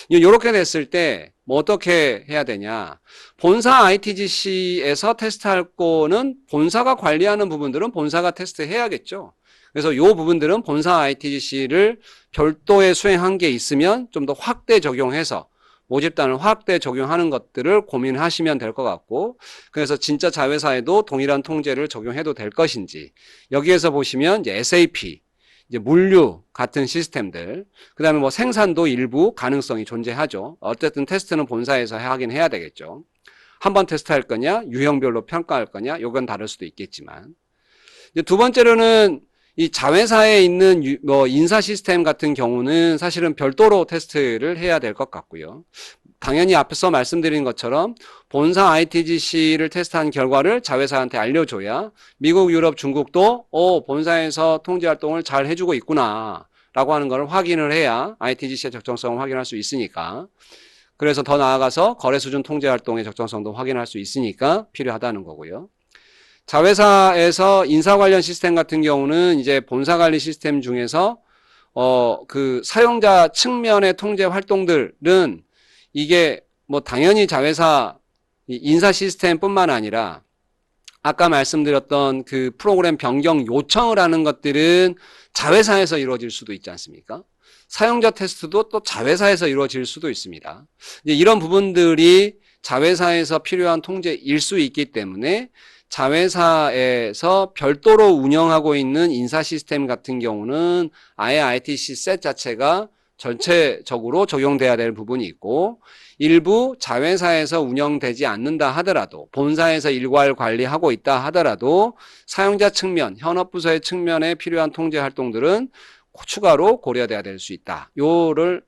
이렇게 됐을 때 뭐 어떻게 해야 되냐? 본사 ITGC에서 테스트할 거는 본사가 관리하는 부분들은 본사가 테스트해야겠죠. 그래서 이 부분들은 본사 ITGC를 별도의 수행한 게 있으면 좀 더 확대 적용해서 모집단을 확대 적용하는 것들을 고민하시면 될 것 같고, 그래서 진짜 자회사에도 동일한 통제를 적용해도 될 것인지, 여기에서 보시면 이제 SAP, 이제 물류 같은 시스템들, 그 다음에 뭐 생산도 일부 가능성이 존재하죠. 어쨌든 테스트는 본사에서 하긴 해야 되겠죠. 한 번 테스트할 거냐, 유형별로 평가할 거냐, 요건 다를 수도 있겠지만. 이제 두 번째로는 이 자회사에 있는 뭐 인사 시스템 같은 경우는 사실은 별도로 테스트를 해야 될 것 같고요. 당연히 앞서 말씀드린 것처럼 본사 ITGC를 테스트한 결과를 자회사한테 알려줘야 미국, 유럽, 중국도 본사에서 통제 활동을 잘 해주고 있구나 라고 하는 걸 확인을 해야 ITGC의 적정성을 확인할 수 있으니까, 그래서 더 나아가서 거래 수준 통제 활동의 적정성도 확인할 수 있으니까 필요하다는 거고요. 자회사에서 인사 관련 시스템 같은 경우는 이제 본사 관리 시스템 중에서 그 사용자 측면의 통제 활동들은 이게 뭐 당연히 자회사 인사 시스템뿐만 아니라 아까 말씀드렸던 그 프로그램 변경 요청을 하는 것들은 자회사에서 이루어질 수도 있지 않습니까? 사용자 테스트도 또 자회사에서 이루어질 수도 있습니다. 이제 이런 부분들이 자회사에서 필요한 통제일 수 있기 때문에 자회사에서 별도로 운영하고 있는 인사 시스템 같은 경우는 아예 ITC 셋 자체가 전체적으로 적용돼야 될 부분이 있고, 일부 자회사에서 운영되지 않는다 하더라도, 본사에서 일괄 관리하고 있다 하더라도 사용자 측면, 현업부서의 측면에 필요한 통제 활동들은 추가로 고려돼야 될 수 있다. 요를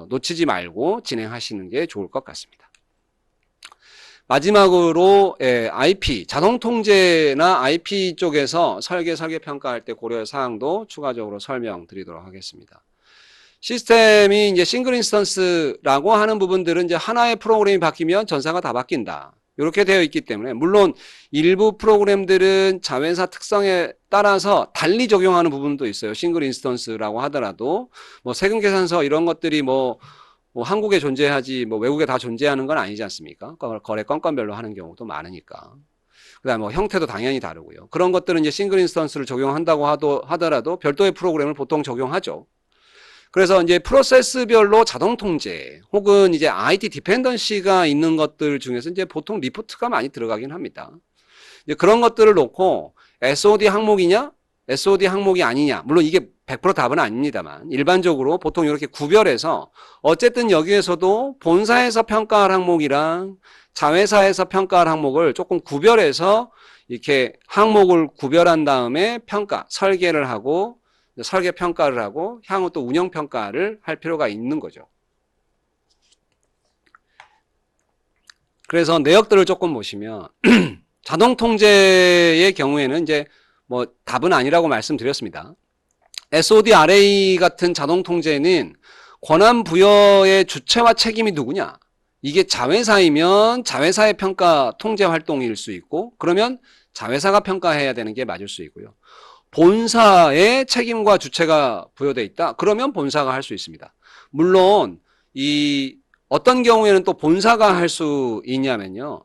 놓치지 말고 진행하시는 게 좋을 것 같습니다. 마지막으로 IP, 자동통제나 IP 쪽에서 설계 평가할 때 고려할 사항도 추가적으로 설명드리도록 하겠습니다. 시스템이 이제 싱글 인스턴스라고 하는 부분들은 이제 하나의 프로그램이 바뀌면 전사가 다 바뀐다. 이렇게 되어 있기 때문에, 물론 일부 프로그램들은 자회사 특성에 따라서 달리 적용하는 부분도 있어요. 싱글 인스턴스라고 하더라도 뭐 세금 계산서 이런 것들이 뭐 한국에 존재하지 뭐 외국에 다 존재하는 건 아니지 않습니까? 거래 건건별로 하는 경우도 많으니까. 그다음에 뭐 형태도 당연히 다르고요. 그런 것들은 이제 싱글 인스턴스를 적용한다고 하더라도 별도의 프로그램을 보통 적용하죠. 그래서 이제 프로세스별로 자동 통제 혹은 이제 IT 디펜던시가 있는 것들 중에서 이제 보통 리포트가 많이 들어가긴 합니다. 이제 그런 것들을 놓고 SOD 항목이냐, SOD 항목이 아니냐, 물론 이게 100% 답은 아닙니다만 일반적으로 보통 이렇게 구별해서 어쨌든 여기에서도 본사에서 평가할 항목이랑 자회사에서 평가할 항목을 조금 구별해서 이렇게 항목을 구별한 다음에 설계를 하고 설계 평가를 하고 향후 또 운영 평가를 할 필요가 있는 거죠. 그래서 내역들을 조금 보시면 자동 통제의 경우에는 이제 뭐 답은 아니라고 말씀드렸습니다. SOD RA 같은 자동 통제는 권한 부여의 주체와 책임이 누구냐? 이게 자회사이면 자회사의 평가 통제 활동일 수 있고, 그러면 자회사가 평가해야 되는 게 맞을 수 있고요. 본사의 책임과 주체가 부여되어 있다. 그러면 본사가 할 수 있습니다. 물론 어떤 경우에는 또 본사가 할 수 있냐면요.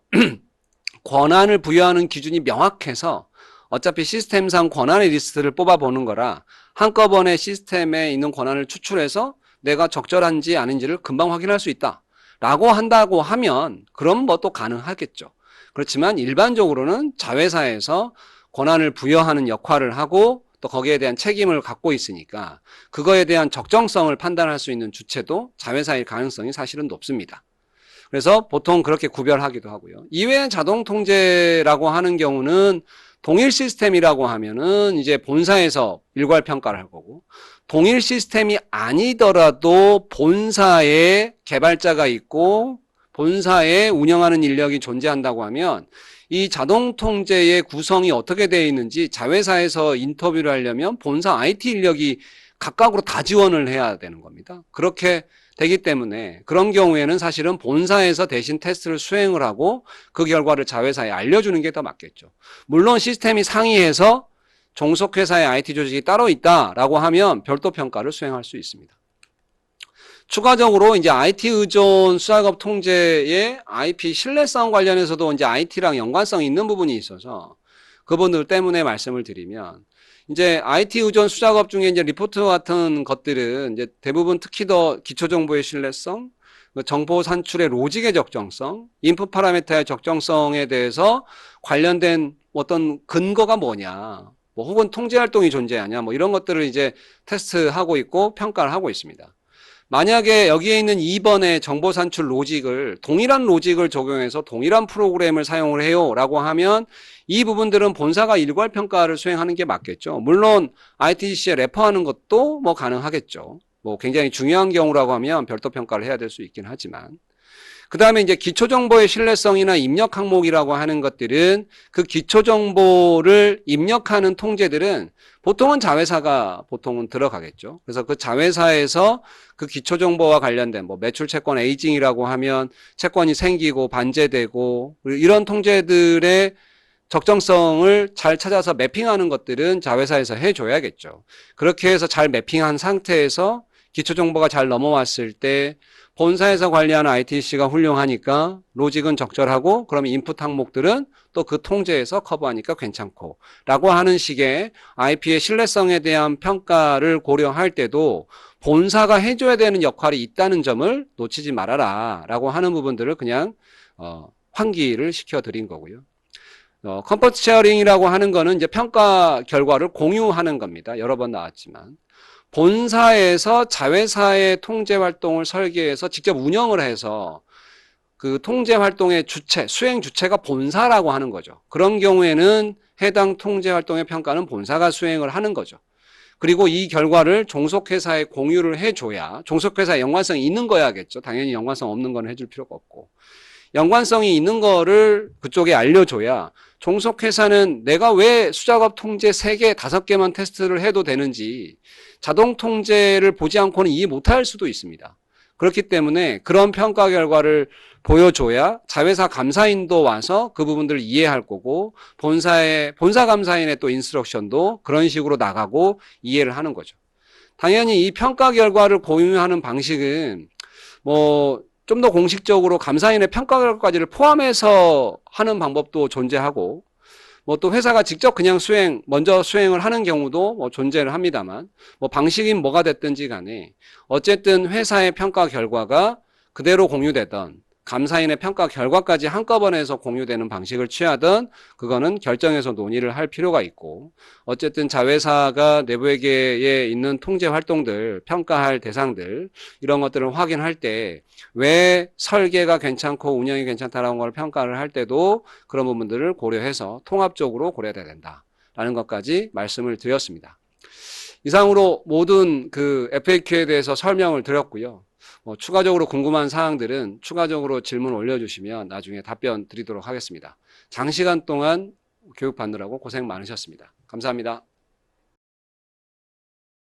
권한을 부여하는 기준이 명확해서 어차피 시스템상 권한의 리스트를 뽑아보는 거라 한꺼번에 시스템에 있는 권한을 추출해서 내가 적절한지 아닌지를 금방 확인할 수 있다. 라고 한다고 하면 그럼 뭐 또 가능하겠죠. 그렇지만 일반적으로는 자회사에서 권한을 부여하는 역할을 하고 또 거기에 대한 책임을 갖고 있으니까 그거에 대한 적정성을 판단할 수 있는 주체도 자회사일 가능성이 사실은 높습니다. 그래서 보통 그렇게 구별하기도 하고요. 이외에 자동 통제라고 하는 경우는 동일 시스템이라고 하면은 이제 본사에서 일괄 평가를 할 거고, 동일 시스템이 아니더라도 본사에 개발자가 있고 본사에 운영하는 인력이 존재한다고 하면 이 자동 통제의 구성이 어떻게 되어 있는지 자회사에서 인터뷰를 하려면 본사 IT 인력이 각각으로 다 지원을 해야 되는 겁니다. 그렇게 되기 때문에 그런 경우에는 사실은 본사에서 대신 테스트를 수행을 하고 그 결과를 자회사에 알려주는 게 더 맞겠죠. 물론 시스템이 상위해서 종속회사의 IT 조직이 따로 있다라고 하면 별도 평가를 수행할 수 있습니다. 추가적으로 이제 IT 의존 수작업 통제의 IP 신뢰성 관련해서도 이제 IT랑 연관성이 있는 부분이 있어서 그분들 때문에 말씀을 드리면, 이제 IT 의존 수작업 중에 이제 리포트 같은 것들은 이제 대부분 특히 더 기초 정보의 신뢰성, 정보 산출의 로직의 적정성, 인풋 파라미터의 적정성에 대해서 관련된 어떤 근거가 뭐냐, 뭐 혹은 통제 활동이 존재하냐, 뭐 이런 것들을 이제 테스트하고 있고 평가를 하고 있습니다. 만약에 여기에 있는 2번의 정보 산출 로직을 동일한 로직을 적용해서 동일한 프로그램을 사용을 해요 라고 하면 이 부분들은 본사가 일괄 평가를 수행하는 게 맞겠죠. 물론 ITC에 레퍼하는 것도 뭐 가능하겠죠. 뭐 굉장히 중요한 경우라고 하면 별도 평가를 해야 될 수 있긴 하지만, 그 다음에 이제 기초정보의 신뢰성이나 입력 항목이라고 하는 것들은 그 기초정보를 입력하는 통제들은 보통은 자회사가 보통은 들어가겠죠. 그래서 그 자회사에서 그 기초정보와 관련된 뭐 매출 채권 에이징이라고 하면 채권이 생기고 반제되고 이런 통제들의 적정성을 잘 찾아서 매핑하는 것들은 자회사에서 해줘야겠죠. 그렇게 해서 잘 매핑한 상태에서 기초정보가 잘 넘어왔을 때 본사에서 관리하는 ITC가 훌륭하니까 로직은 적절하고 그러면 인풋 항목들은 또 그 통제에서 커버하니까 괜찮고 라고 하는 식의 IP의 신뢰성에 대한 평가를 고려할 때도 본사가 해줘야 되는 역할이 있다는 점을 놓치지 말아라 라고 하는 부분들을 그냥 환기를 시켜드린 거고요. 컴포트 쉐어링이라고 하는 거는 이제 평가 결과를 공유하는 겁니다. 여러 번 나왔지만 본사에서 자회사의 통제 활동을 설계해서 직접 운영을 해서 그 통제 활동의 주체, 수행 주체가 본사라고 하는 거죠. 그런 경우에는 해당 통제 활동의 평가는 본사가 수행을 하는 거죠. 그리고 이 결과를 종속회사에 공유를 해줘야, 종속회사에 연관성이 있는 거야겠죠. 당연히 연관성 없는 건 해줄 필요가 없고. 연관성이 있는 거를 그쪽에 알려줘야 종속회사는 내가 왜 수작업 통제 3개, 5개만 테스트를 해도 되는지 자동 통제를 보지 않고는 이해 못할 수도 있습니다. 그렇기 때문에 그런 평가 결과를 보여줘야 자회사 감사인도 와서 그 부분들을 이해할 거고 본사 감사인의 또 인스트럭션도 그런 식으로 나가고 이해를 하는 거죠. 당연히 이 평가 결과를 공유하는 방식은 좀 더 공식적으로 감사인의 평가 결과까지를 포함해서 하는 방법도 존재하고 또 회사가 직접 그냥 먼저 수행을 하는 경우도 존재를 합니다만 방식이 뭐가 됐든지 간에 어쨌든 회사의 평가 결과가 그대로 공유되던 감사인의 평가 결과까지 한꺼번에 해서 공유되는 방식을 취하던 그거는 결정해서 논의를 할 필요가 있고 어쨌든 자회사가 내부회계에 있는 통제 활동들, 평가할 대상들 이런 것들을 확인할 때 왜 설계가 괜찮고 운영이 괜찮다라는 걸 평가를 할 때도 그런 부분들을 고려해서 통합적으로 고려해야 된다라는 것까지 말씀을 드렸습니다. 이상으로 모든 그 FAQ에 대해서 설명을 드렸고요. 추가적으로 궁금한 사항들은 추가적으로 질문 올려주시면 나중에 답변 드리도록 하겠습니다. 장시간 동안 교육 받느라고 고생 많으셨습니다. 감사합니다.